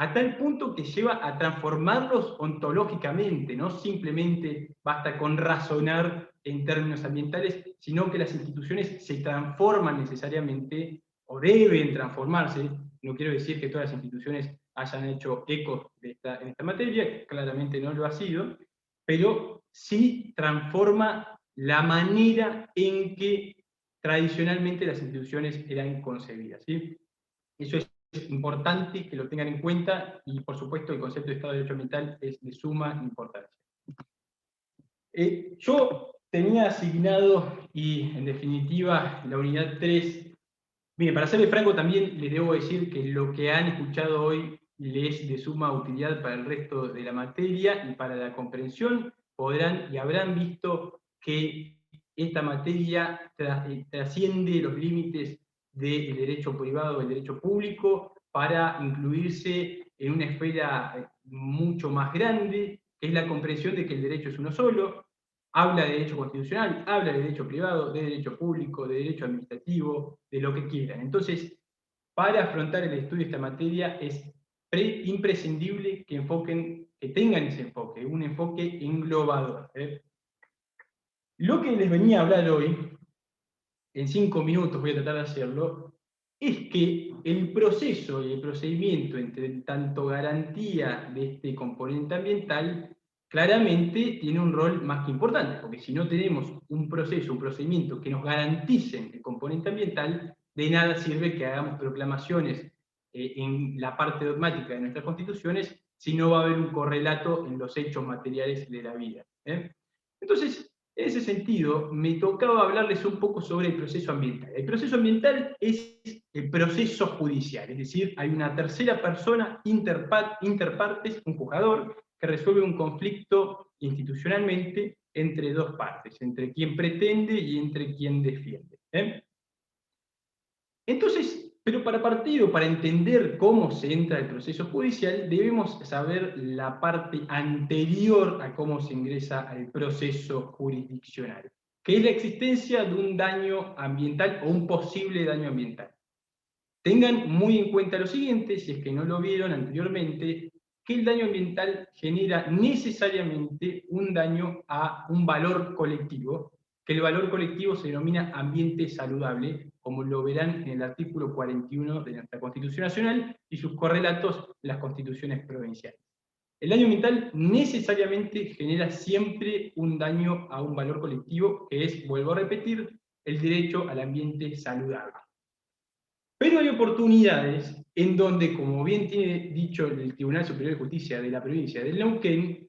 a tal punto que lleva a transformarlos ontológicamente, no simplemente basta con razonar en términos ambientales, sino que las instituciones se transforman necesariamente, o deben transformarse. No quiero decir que todas las instituciones hayan hecho eco en esta materia, claramente no lo ha sido, pero sí transforma la manera en que tradicionalmente las instituciones eran concebidas, ¿sí? Eso es importante que lo tengan en cuenta y, por supuesto, el concepto de Estado de Derecho Ambiental es de suma importancia. Yo tenía asignado, y en definitiva, la unidad 3. Mire, para serle franco, también les debo decir que lo que han escuchado hoy les es de suma utilidad para el resto de la materia y para la comprensión. Podrán y habrán visto que esta materia trasciende los límites del derecho privado, del derecho público, para incluirse en una esfera mucho más grande, que es la comprensión de que el derecho es uno solo. Habla de derecho constitucional, habla de derecho privado, de derecho público, de derecho administrativo, de lo que quieran. Entonces, para afrontar el estudio de esta materia es imprescindible que tengan ese enfoque, un enfoque englobador. Lo que les venía a hablar hoy, en 5 minutos voy a tratar de hacerlo, es que el proceso y el procedimiento entre tanto garantía de este componente ambiental claramente tiene un rol más que importante, porque si no tenemos un proceso, un procedimiento que nos garanticen el componente ambiental, de nada sirve que hagamos proclamaciones en la parte dogmática de nuestras constituciones, si no va a haber un correlato en los hechos materiales de la vida. Entonces, en ese sentido, me tocaba hablarles un poco sobre el proceso ambiental. El proceso ambiental es el proceso judicial, es decir, hay una tercera persona, interpartes, un juzgador, que resuelve un conflicto institucionalmente entre dos partes, entre quien pretende y entre quien defiende. Entonces, pero para entender cómo se entra al proceso judicial, debemos saber la parte anterior a cómo se ingresa al proceso jurisdiccional, que es la existencia de un daño ambiental o un posible daño ambiental. Tengan muy en cuenta lo siguiente, si es que no lo vieron anteriormente, que el daño ambiental genera necesariamente un daño a un valor colectivo, que el valor colectivo se denomina ambiente saludable, como lo verán en el artículo 41 de nuestra Constitución Nacional y sus correlatos en las constituciones provinciales. El daño ambiental necesariamente genera siempre un daño a un valor colectivo, que es, vuelvo a repetir, el derecho al ambiente saludable. Pero hay oportunidades en donde, como bien tiene dicho el Tribunal Superior de Justicia de la provincia de Neuquén,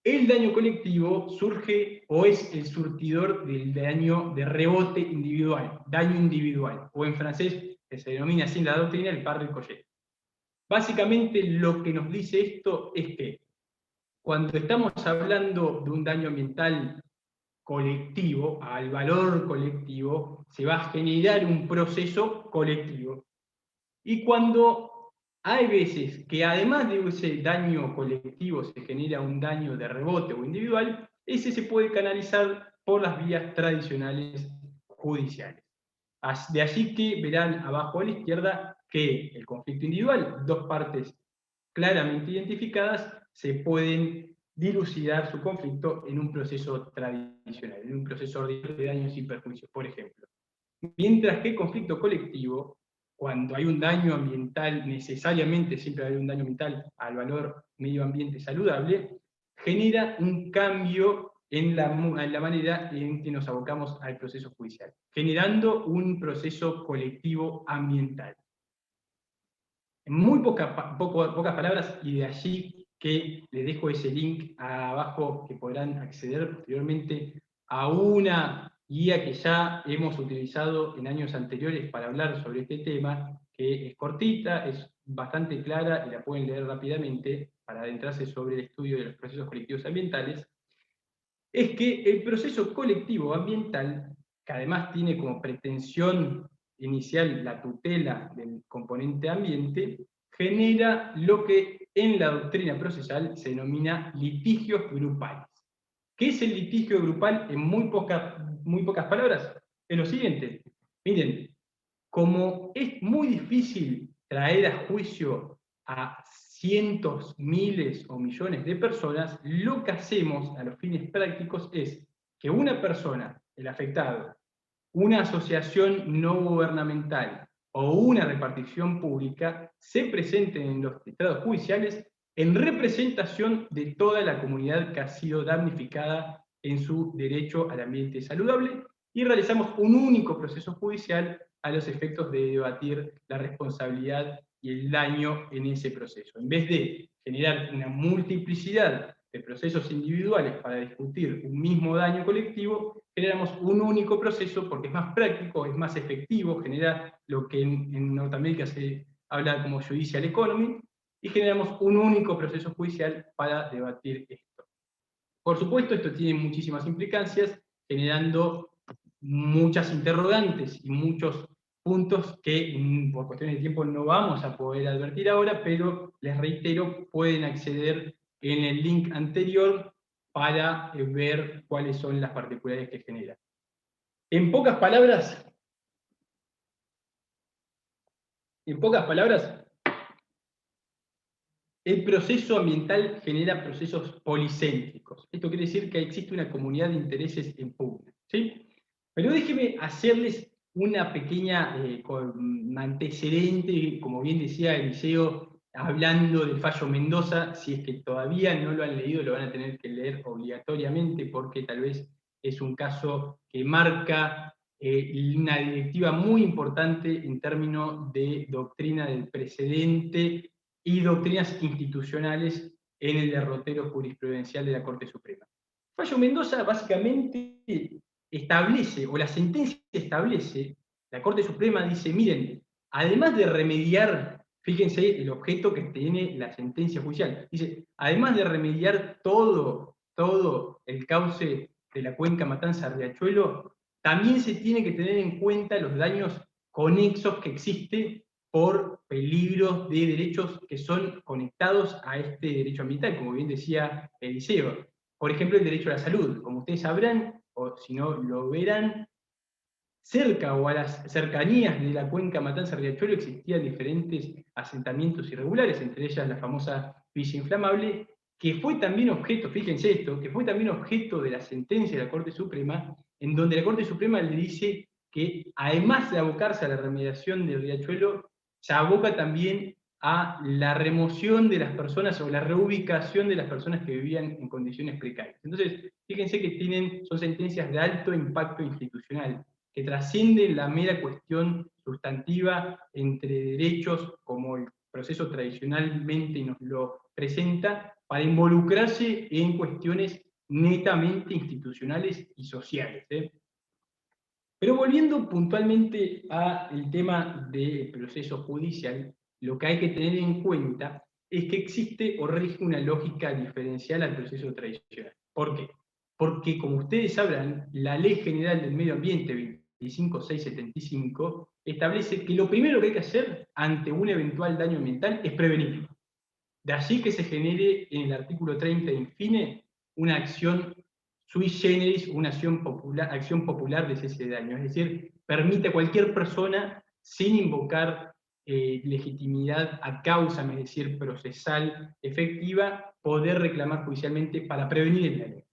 el daño colectivo surge o es el surtidor del daño de rebote individual, daño individual, o en francés, que se denomina así en la doctrina, el par collet. Básicamente lo que nos dice esto es que cuando estamos hablando de un daño ambiental colectivo, al valor colectivo, se va a generar un proceso colectivo. Y cuando hay veces que además de ese daño colectivo se genera un daño de rebote o individual, ese se puede canalizar por las vías tradicionales judiciales. De allí que verán abajo a la izquierda que el conflicto individual, dos partes claramente identificadas, se pueden dilucidar su conflicto en un proceso tradicional, en un proceso ordinario de daños y perjuicios, por ejemplo. Mientras que el conflicto colectivo, cuando hay un daño ambiental, necesariamente siempre hay un daño ambiental al valor medio ambiente saludable, genera un cambio en la manera en que nos abocamos al proceso judicial, generando un proceso colectivo ambiental. En muy pocas palabras, y de allí que les dejo ese link abajo que podrán acceder posteriormente a una guía que ya hemos utilizado en años anteriores para hablar sobre este tema, que es cortita, es bastante clara y la pueden leer rápidamente para adentrarse sobre el estudio de los procesos colectivos ambientales. Es que el proceso colectivo ambiental, que además tiene como pretensión inicial la tutela del componente ambiente, genera lo que en la doctrina procesal se denomina litigios grupales. ¿Qué es el litigio grupal? En muy pocas palabras, es lo siguiente. Miren, como es muy difícil traer a juicio a cientos, miles o millones de personas, lo que hacemos a los fines prácticos es que una persona, el afectado, una asociación no gubernamental o una repartición pública se presenten en los estrados judiciales en representación de toda la comunidad que ha sido damnificada en su derecho al ambiente saludable y realizamos un único proceso judicial a los efectos de debatir la responsabilidad y el daño en ese proceso. En vez de generar una multiplicidad de procesos individuales para discutir un mismo daño colectivo, generamos un único proceso porque es más práctico, es más efectivo, genera lo que en Norteamérica se habla como judicial economy, y generamos un único proceso judicial para debatir esto. Por supuesto, esto tiene muchísimas implicancias, generando muchas interrogantes y muchos puntos que por cuestiones de tiempo no vamos a poder advertir ahora, pero les reitero, pueden acceder en el link anterior para ver cuáles son las particularidades que genera. En pocas palabras, el proceso ambiental genera procesos policéntricos. Esto quiere decir que existe una comunidad de intereses en pugna, ¿sí? Pero déjenme hacerles una pequeña antecedente, como bien decía Eliseo, hablando del fallo Mendoza. Si es que todavía no lo han leído, lo van a tener que leer obligatoriamente, porque tal vez es un caso que marca una directiva muy importante en términos de doctrina del precedente y doctrinas institucionales en el derrotero jurisprudencial de la Corte Suprema. El fallo Mendoza básicamente establece, o la sentencia establece, la Corte Suprema dice, miren, además de remediar, fíjense el objeto que tiene la sentencia judicial, dice, además de remediar todo el cauce de la cuenca Matanza-Riachuelo, también se tiene que tener en cuenta los daños conexos que existen por peligros de derechos que son conectados a este derecho ambiental, como bien decía Eliseo. Por ejemplo, el derecho a la salud. Como ustedes sabrán, o si no lo verán, cerca o a las cercanías de la cuenca Matanza-Riachuelo existían diferentes asentamientos irregulares, entre ellas la famosa Villa Inflamable, que fue también objeto, fíjense esto, que fue también objeto de la sentencia de la Corte Suprema, en donde la Corte Suprema le dice que además de abocarse a la remediación del Riachuelo, se aboca también a la remoción de las personas o la reubicación de las personas que vivían en condiciones precarias. Entonces, fíjense que son sentencias de alto impacto institucional, que trascienden la mera cuestión sustantiva entre derechos, como el proceso tradicionalmente nos lo presenta, para involucrarse en cuestiones netamente institucionales y sociales. Pero volviendo puntualmente al tema del proceso judicial, lo que hay que tener en cuenta es que existe o rige una lógica diferencial al proceso tradicional. ¿Por qué? Porque, como ustedes sabrán, la Ley General del Medio Ambiente 25675 establece que lo primero que hay que hacer ante un eventual daño ambiental es prevenirlo. De allí que se genere en el artículo 30 de Infine una acción sui generis, una acción popular de cese de daño, es decir, permite a cualquier persona, sin invocar legitimidad a causa, es decir, procesal, efectiva, poder reclamar judicialmente para prevenir el daño.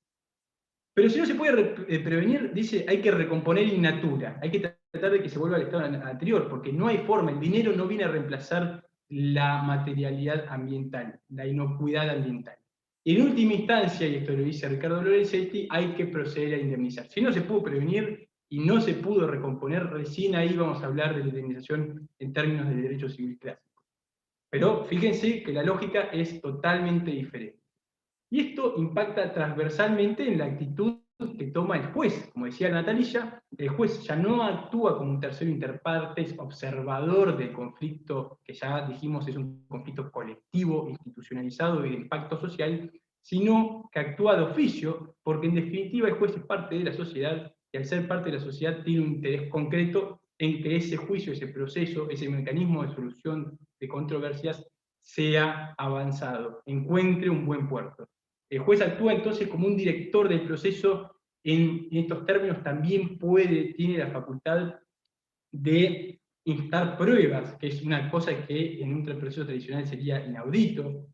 Pero si no se puede prevenir, dice, hay que recomponer in natura, hay que tratar de que se vuelva al estado anterior, porque no hay forma, el dinero no viene a reemplazar la materialidad ambiental, la inocuidad ambiental. Y en última instancia, y esto lo dice Ricardo Lorenzetti, hay que proceder a indemnizar. Si no se pudo prevenir y no se pudo recomponer, recién ahí vamos a hablar de la indemnización en términos de derecho civil clásico. Pero fíjense que la lógica es totalmente diferente. Y esto impacta transversalmente en la actitud que toma el juez. Como decía Natalia, el juez ya no actúa como un tercero interpartes, observador del conflicto, que ya dijimos es un conflicto colectivo, institucionalizado y de impacto social, sino que actúa de oficio, porque en definitiva el juez es parte de la sociedad, y al ser parte de la sociedad tiene un interés concreto en que ese juicio, ese proceso, ese mecanismo de solución de controversias sea avanzado, encuentre un buen puerto. El juez actúa entonces como un director del proceso, en estos términos también tiene la facultad de instar pruebas, que es una cosa que en un proceso tradicional sería inaudito,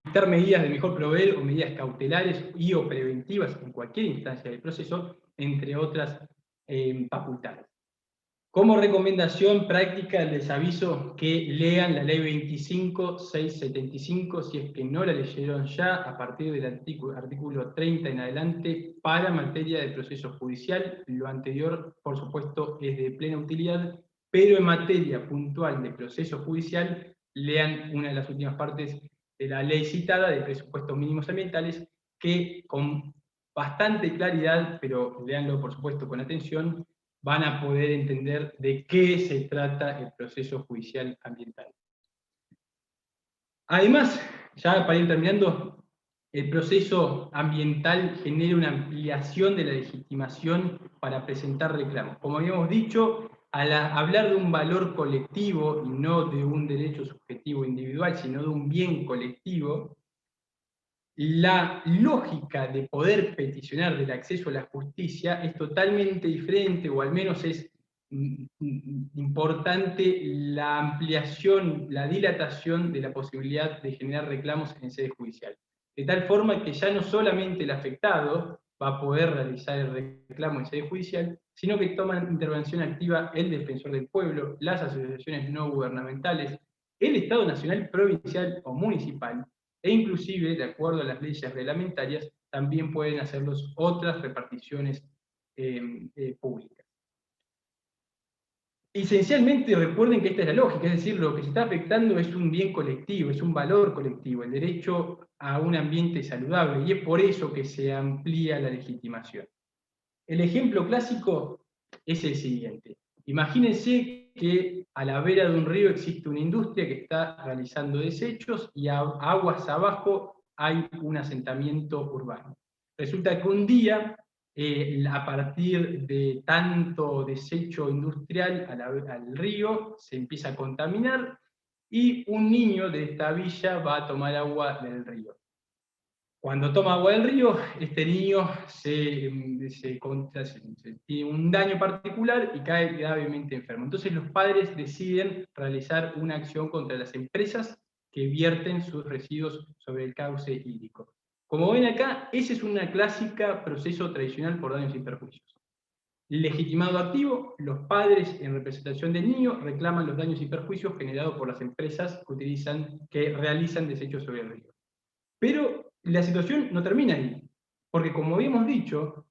dictar medidas de mejor proveer o medidas cautelares y o preventivas en cualquier instancia del proceso, entre otras facultades. Como recomendación práctica, les aviso que lean la ley 25675, si es que no la leyeron ya, a partir del artículo 30 en adelante, para materia de proceso judicial. Lo anterior, por supuesto, es de plena utilidad, pero en materia puntual de proceso judicial, lean una de las últimas partes de la ley citada de presupuestos mínimos ambientales, que con bastante claridad, pero leanlo por supuesto con atención, van a poder entender de qué se trata el proceso judicial ambiental. Además, ya para ir terminando, el proceso ambiental genera una ampliación de la legitimación para presentar reclamos. Como habíamos dicho, al hablar de un valor colectivo y no de un derecho subjetivo individual, sino de un bien colectivo, la lógica de poder peticionar del acceso a la justicia es totalmente diferente, o al menos es importante la ampliación, la dilatación de la posibilidad de generar reclamos en sede judicial. De tal forma que ya no solamente el afectado va a poder realizar el reclamo en sede judicial, sino que toman intervención activa el defensor del pueblo, las asociaciones no gubernamentales, el Estado nacional, provincial o municipal, e inclusive, de acuerdo a las leyes reglamentarias, también pueden hacerlo otras reparticiones públicas. Esencialmente recuerden que esta es la lógica, es decir, lo que se está afectando es un bien colectivo, es un valor colectivo, el derecho a un ambiente saludable, y es por eso que se amplía la legitimación. El ejemplo clásico es el siguiente. Imagínense que a la vera de un río existe una industria que está realizando desechos y aguas abajo hay un asentamiento urbano. Resulta que un día, a partir de tanto desecho industrial al río, se empieza a contaminar y un niño de esta villa va a tomar agua del río. Cuando toma agua del río, este niño tiene un daño particular y cae gravemente enfermo. Entonces los padres deciden realizar una acción contra las empresas que vierten sus residuos sobre el cauce hídrico. Como ven acá, ese es un clásico proceso tradicional por daños y perjuicios. Legitimado activo, los padres en representación del niño reclaman los daños y perjuicios generados por las empresas que realizan desechos sobre el río. Pero la situación no termina ahí, porque como habíamos dicho,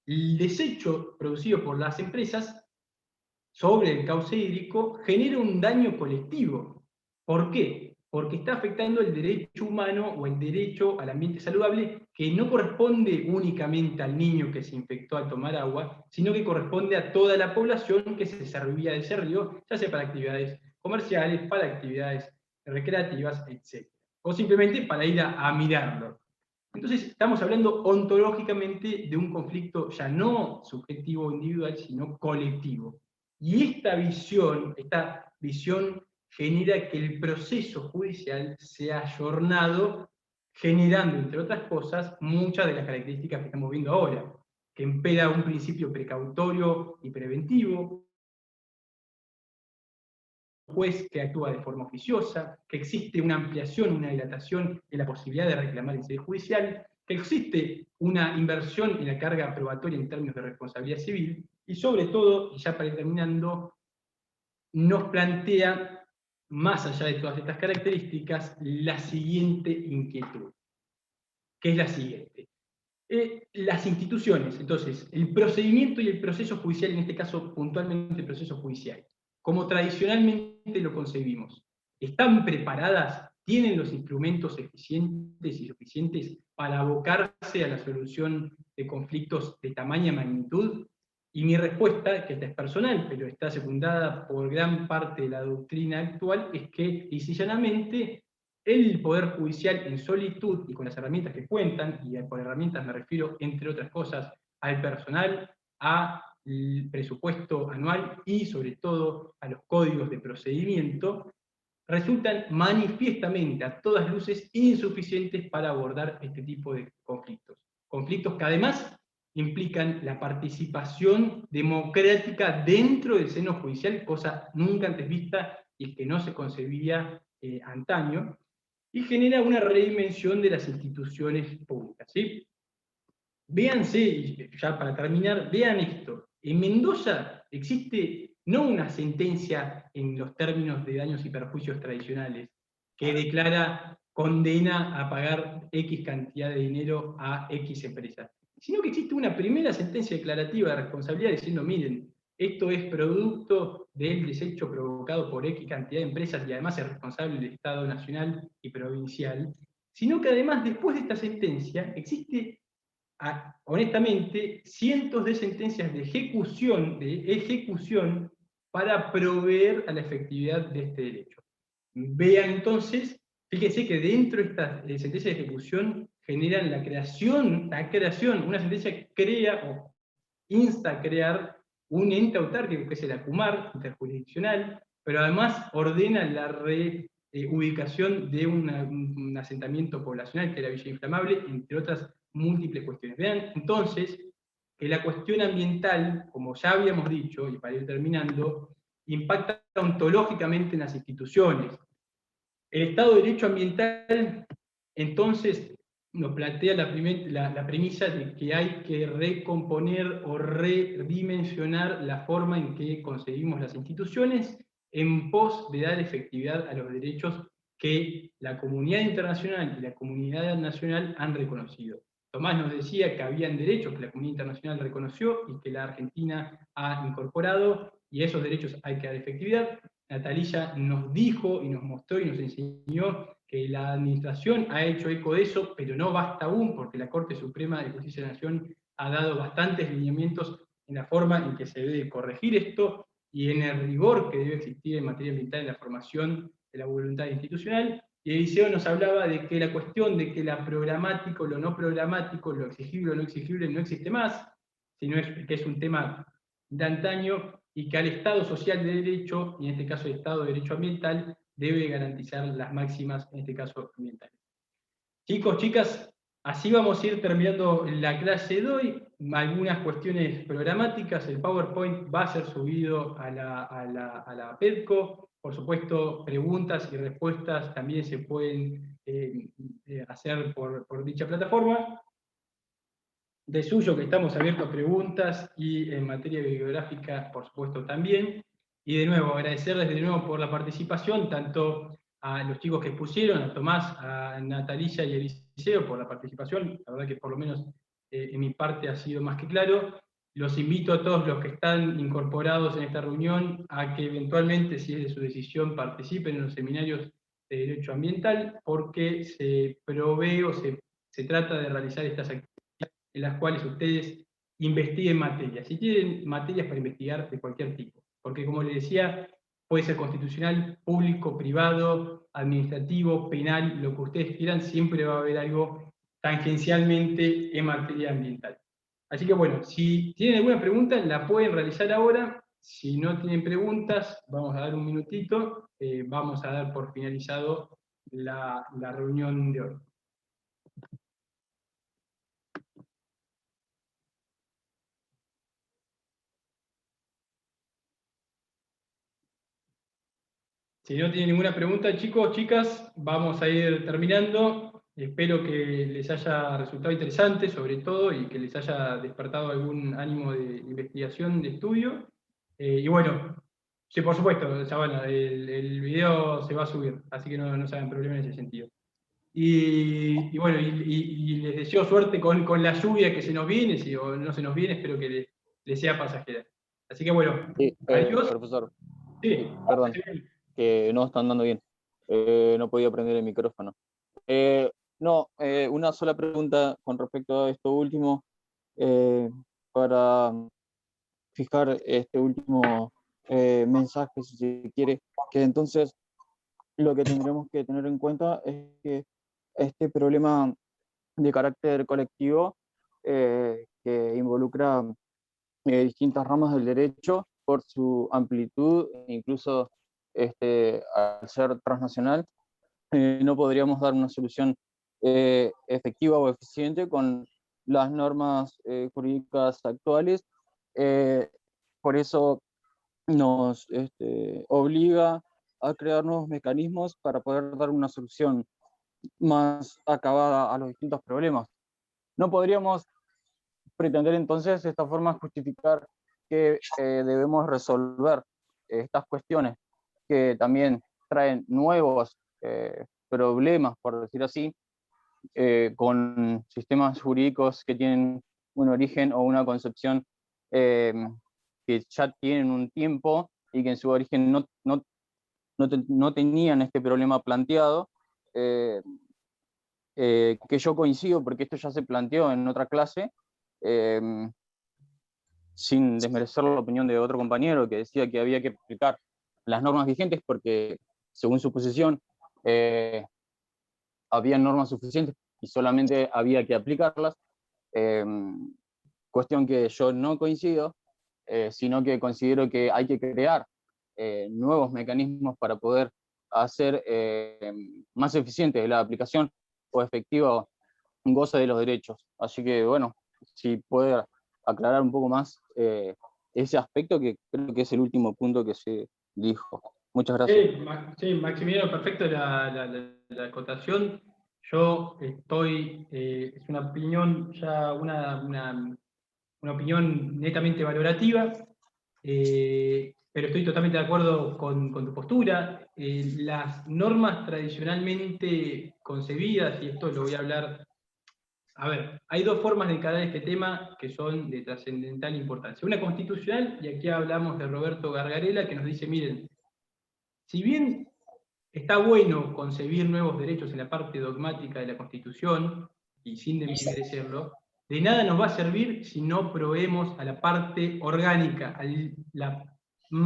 el desecho producido por las empresas sobre el cauce hídrico genera un daño colectivo. ¿Por qué? Porque está afectando el derecho humano o el derecho al ambiente saludable, que no corresponde únicamente al niño que se infectó al tomar agua, sino que corresponde a toda la población que se servía de ese río, ya sea para actividades comerciales, para actividades recreativas, etc. O simplemente para ir a mirarlo. Entonces estamos hablando ontológicamente de un conflicto ya no subjetivo o individual, sino colectivo. Y esta visión genera que el proceso judicial sea ayornado, generando, entre otras cosas, muchas de las características que estamos viendo ahora, que impera un principio precautorio y preventivo, juez que actúa de forma oficiosa, que existe una ampliación, una dilatación de la posibilidad de reclamar en sede judicial, que existe una inversión en la carga probatoria en términos de responsabilidad civil, y sobre todo, y ya para ir terminando, nos plantea, más allá de todas estas características, la siguiente inquietud, que es la siguiente. Las instituciones, entonces, el procedimiento y el proceso judicial, en este caso puntualmente el proceso judicial, como tradicionalmente lo concebimos, ¿están preparadas? ¿Tienen los instrumentos eficientes y suficientes para abocarse a la solución de conflictos de tamaña magnitud? Y mi respuesta, que esta es personal, pero está secundada por gran parte de la doctrina actual, es que, lisa y llanamente, el Poder Judicial en solitud y con las herramientas que cuentan, y por herramientas me refiero, entre otras cosas, al personal, al presupuesto anual y sobre todo a los códigos de procedimiento, resultan manifiestamente, a todas luces, insuficientes para abordar este tipo de conflictos. Conflictos que además implican la participación democrática dentro del seno judicial, cosa nunca antes vista y que no se concebía antaño, y genera una redimensión de las instituciones públicas. ¿Sí? Véanse, y ya para terminar, vean esto. En Mendoza existe no una sentencia en los términos de daños y perjuicios tradicionales que declara condena a pagar X cantidad de dinero a X empresa, sino que existe una primera sentencia declarativa de responsabilidad diciendo, miren, esto es producto del desecho provocado por X cantidad de empresas y además es responsable del Estado nacional y provincial, sino que además después de esta sentencia existe, honestamente, cientos de sentencias de ejecución para proveer a la efectividad de este derecho. Vean entonces, fíjense que dentro de estas sentencias de ejecución generan la creación, una sentencia que crea o insta a crear un ente autárquico, que es el ACUMAR, interjurisdiccional, pero además ordena la reubicación de un asentamiento poblacional, que era Villa Inflamable, entre otras múltiples cuestiones. Vean entonces que la cuestión ambiental, como ya habíamos dicho, y para ir terminando, impacta ontológicamente en las instituciones. El Estado de Derecho Ambiental, entonces, nos plantea la premisa de que hay que recomponer o redimensionar la forma en que concebimos las instituciones en pos de dar efectividad a los derechos que la comunidad internacional y la comunidad nacional han reconocido. Tomás nos decía que habían derechos que la comunidad internacional reconoció y que la Argentina ha incorporado, y a esos derechos hay que dar efectividad. Natalía nos dijo y nos mostró y nos enseñó que la administración ha hecho eco de eso, pero no basta aún, porque la Corte Suprema de Justicia de la Nación ha dado bastantes lineamientos en la forma en que se debe corregir esto y en el rigor que debe existir en materia ambiental en la formación de la voluntad institucional. Y Eliseo nos hablaba de que la cuestión de que lo programático, lo no programático, lo exigible o no exigible no existe más, sino que es un tema de antaño, y que al Estado social de derecho, y en este caso el Estado de derecho ambiental, debe garantizar las máximas, en este caso ambientales. Chicos, chicas, así vamos a ir terminando la clase de hoy. Algunas cuestiones programáticas, el PowerPoint va a ser subido a la PEDCO. Por supuesto, preguntas y respuestas también se pueden hacer por dicha plataforma. De suyo que estamos abiertos a preguntas y en materia bibliográfica, por supuesto, también. Y de nuevo, agradecerles de nuevo por la participación, tanto a los chicos que expusieron, a Tomás, a Natalía y a Eliseo por la participación. La verdad que por lo menos en mi parte ha sido más que claro. Los invito a todos los que están incorporados en esta reunión a que eventualmente, si es de su decisión, participen en los seminarios de Derecho Ambiental, porque se provee o se trata de realizar estas actividades en las cuales ustedes investiguen materias. Si tienen materias para investigar de cualquier tipo, porque como les decía, puede ser constitucional, público, privado, administrativo, penal, lo que ustedes quieran, siempre va a haber algo tangencialmente en materia ambiental. Así que bueno, si tienen alguna pregunta, la pueden realizar ahora. Si no tienen preguntas, vamos a dar un minutito, vamos a dar por finalizado la reunión de hoy. Si no tienen ninguna pregunta, chicos, chicas, vamos a ir terminando. Espero que les haya resultado interesante, sobre todo, y que les haya despertado algún ánimo de investigación, de estudio. Y bueno, sí, por supuesto, o sea, bueno, el video se va a subir, así que no se hagan problema en ese sentido. Y bueno, y les deseo suerte con la lluvia que se nos viene, si o no se nos viene, espero que les sea pasajera. Así que bueno, Sí, adiós. profesor, Sí, perdón, que no están dando bien. No podía prender el micrófono. Una sola pregunta con respecto a esto último, para fijar este último mensaje, si se quiere, que entonces lo que tendremos que tener en cuenta es que este problema de carácter colectivo que involucra distintas ramas del derecho por su amplitud, incluso al ser transnacional, no podríamos dar una solución efectiva o eficiente con las normas jurídicas actuales. Por eso nos obliga a crear nuevos mecanismos para poder dar una solución más acabada a los distintos problemas. No podríamos pretender entonces de esta forma justificar que debemos resolver estas cuestiones que también traen nuevos problemas, por decir así, con sistemas jurídicos que tienen un origen o una concepción que ya tienen un tiempo y que en su origen no tenían este problema planteado, que yo coincido porque esto ya se planteó en otra clase, sin desmerecer la opinión de otro compañero que decía que había que aplicar las normas vigentes porque, según su posición, había normas suficientes y solamente había que aplicarlas, cuestión que yo no coincido, sino que considero que hay que crear nuevos mecanismos para poder hacer más eficiente la aplicación o efectiva goce de los derechos. Así que, bueno, si puede aclarar un poco más ese aspecto, que creo que es el último punto que se dijo. Muchas gracias. Sí, Maximiliano, perfecto la acotación. Yo estoy, es una opinión ya una opinión netamente valorativa, pero estoy totalmente de acuerdo con tu postura. Las normas tradicionalmente concebidas, y esto lo voy a hablar, a ver, hay dos formas de encarar este tema que son de trascendental importancia. Una constitucional, y aquí hablamos de Roberto Gargarella, que nos dice, miren, si bien está bueno concebir nuevos derechos en la parte dogmática de la Constitución, y sin desmerecerlo, de nada nos va a servir si no proveemos a la parte orgánica, a la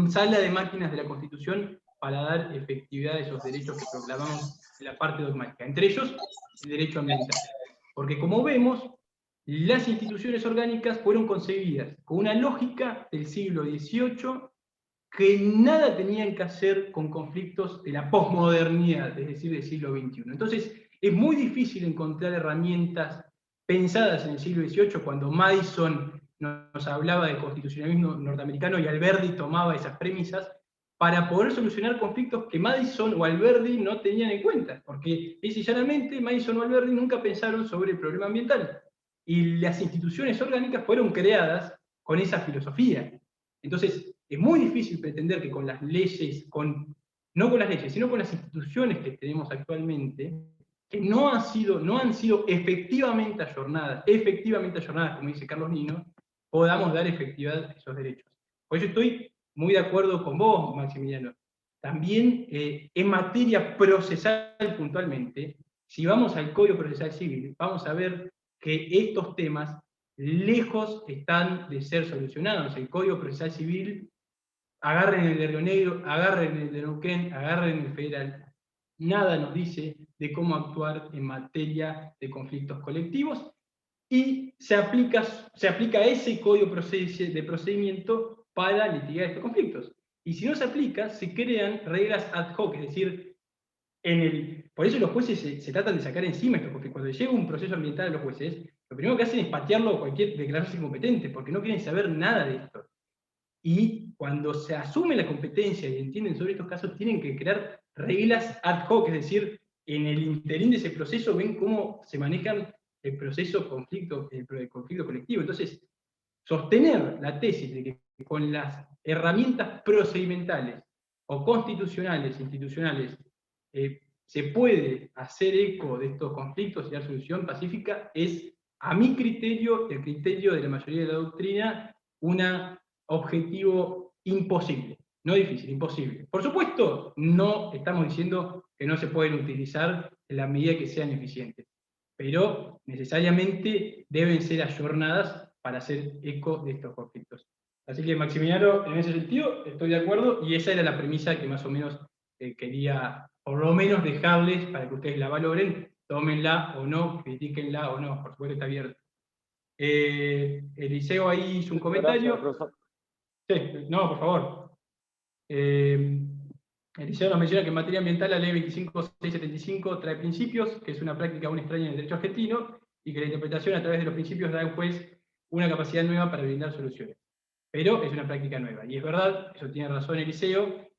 sala de máquinas de la Constitución para dar efectividad a esos derechos que proclamamos en la parte dogmática, entre ellos el derecho ambiental. Porque como vemos, las instituciones orgánicas fueron concebidas con una lógica del siglo XVIII que nada tenían que hacer con conflictos de la posmodernidad, es decir, del siglo XXI. Entonces, es muy difícil encontrar herramientas pensadas en el siglo XVIII, cuando Madison nos hablaba de constitucionalismo norteamericano y Alberdi tomaba esas premisas, para poder solucionar conflictos que Madison o Alberdi no tenían en cuenta, porque llanamente Madison o Alberdi nunca pensaron sobre el problema ambiental. Y las instituciones orgánicas fueron creadas con esa filosofía. Entonces, es muy difícil pretender que con las leyes, no con las leyes, sino con las instituciones que tenemos actualmente, que no han sido efectivamente ayornadas, como dice Carlos Nino, podamos dar efectividad a esos derechos. Por eso estoy muy de acuerdo con vos, Maximiliano. También en materia procesal puntualmente, si vamos al Código Procesal Civil, vamos a ver que estos temas lejos están de ser solucionados. El Código Procesal Civil, agarren el de Río Negro, agarren el de Neuquén, agarren el federal, nada nos dice de cómo actuar en materia de conflictos colectivos, y se aplica ese código de procedimiento para litigar estos conflictos. Y si no se aplica, se crean reglas ad hoc, es decir, por eso los jueces se tratan de sacar encima esto, porque cuando llega un proceso ambiental a los jueces, lo primero que hacen es patearlo a cualquier declararse incompetente, porque no quieren saber nada de esto. Y cuando se asume la competencia y entienden sobre estos casos, tienen que crear reglas ad hoc, es decir, en el interín de ese proceso ven cómo se manejan el proceso el conflicto colectivo. Entonces, sostener la tesis de que con las herramientas procedimentales o constitucionales, institucionales, se puede hacer eco de estos conflictos y dar solución pacífica, es, a mi criterio, el criterio de la mayoría de la doctrina, un objetivo imposible, no difícil, imposible. Por supuesto, no estamos diciendo que no se pueden utilizar en la medida que sean eficientes, pero necesariamente deben ser ayornadas para hacer eco de estos conflictos. Así que, Maximiliano, en ese sentido estoy de acuerdo, y esa era la premisa que más o menos quería, por lo menos, dejarles para que ustedes la valoren, tómenla o no, critíquenla o no, por supuesto está abierto. Eliseo ahí hizo un comentario. Gracias, Sí, no, por favor. Eliseo nos menciona que en materia ambiental la ley 25675 trae principios, que es una práctica aún extraña en el derecho argentino, y que la interpretación a través de los principios da al juez una capacidad nueva para brindar soluciones. Pero es una práctica nueva. Y es verdad, eso tiene razón Eliseo.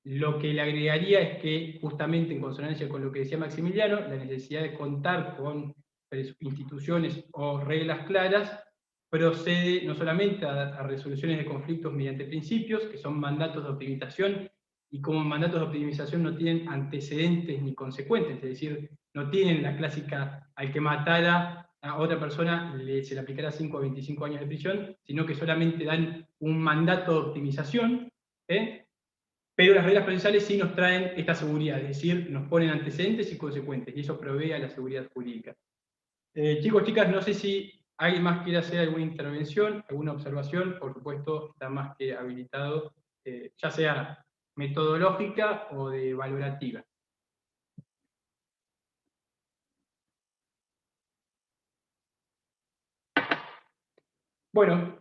Lo que le agregaría es que, justamente en consonancia con lo que decía Maximiliano, la necesidad de contar con instituciones o reglas claras procede no solamente a resoluciones de conflictos mediante principios, que son mandatos de optimización, y como mandatos de optimización no tienen antecedentes ni consecuentes, es decir, no tienen la clásica al que matara a otra persona se le aplicará 5 a 25 años de prisión, sino que solamente dan un mandato de optimización, pero las reglas procesales sí nos traen esta seguridad, es decir, nos ponen antecedentes y consecuentes, y eso provee a la seguridad jurídica. Chicos, chicas, no sé si alguien más quiere hacer alguna intervención, alguna observación, por supuesto, está más que habilitado, ya sea metodológica o de valorativa. Bueno,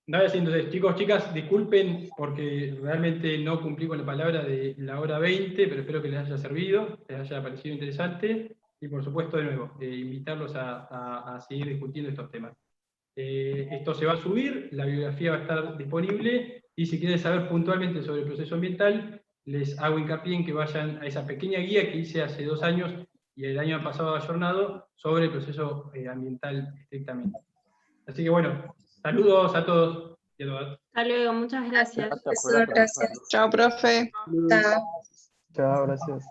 nada, entonces, chicos, chicas, disculpen porque realmente no cumplí con la palabra de la hora 20, pero espero que les haya servido, les haya parecido interesante, y por supuesto, de nuevo, invitarlos a seguir discutiendo estos temas. Esto se va a subir, la bibliografía va a estar disponible, y si quieren saber puntualmente sobre el proceso ambiental, les hago hincapié en que vayan a esa pequeña guía que hice hace 2 años, y el año pasado ayornado, sobre el proceso ambiental estrictamente. Así que bueno, saludos a todos y a todas. Hasta luego, muchas gracias. Gracias por la Gracias. Chao, profe. Chao. Chao, gracias.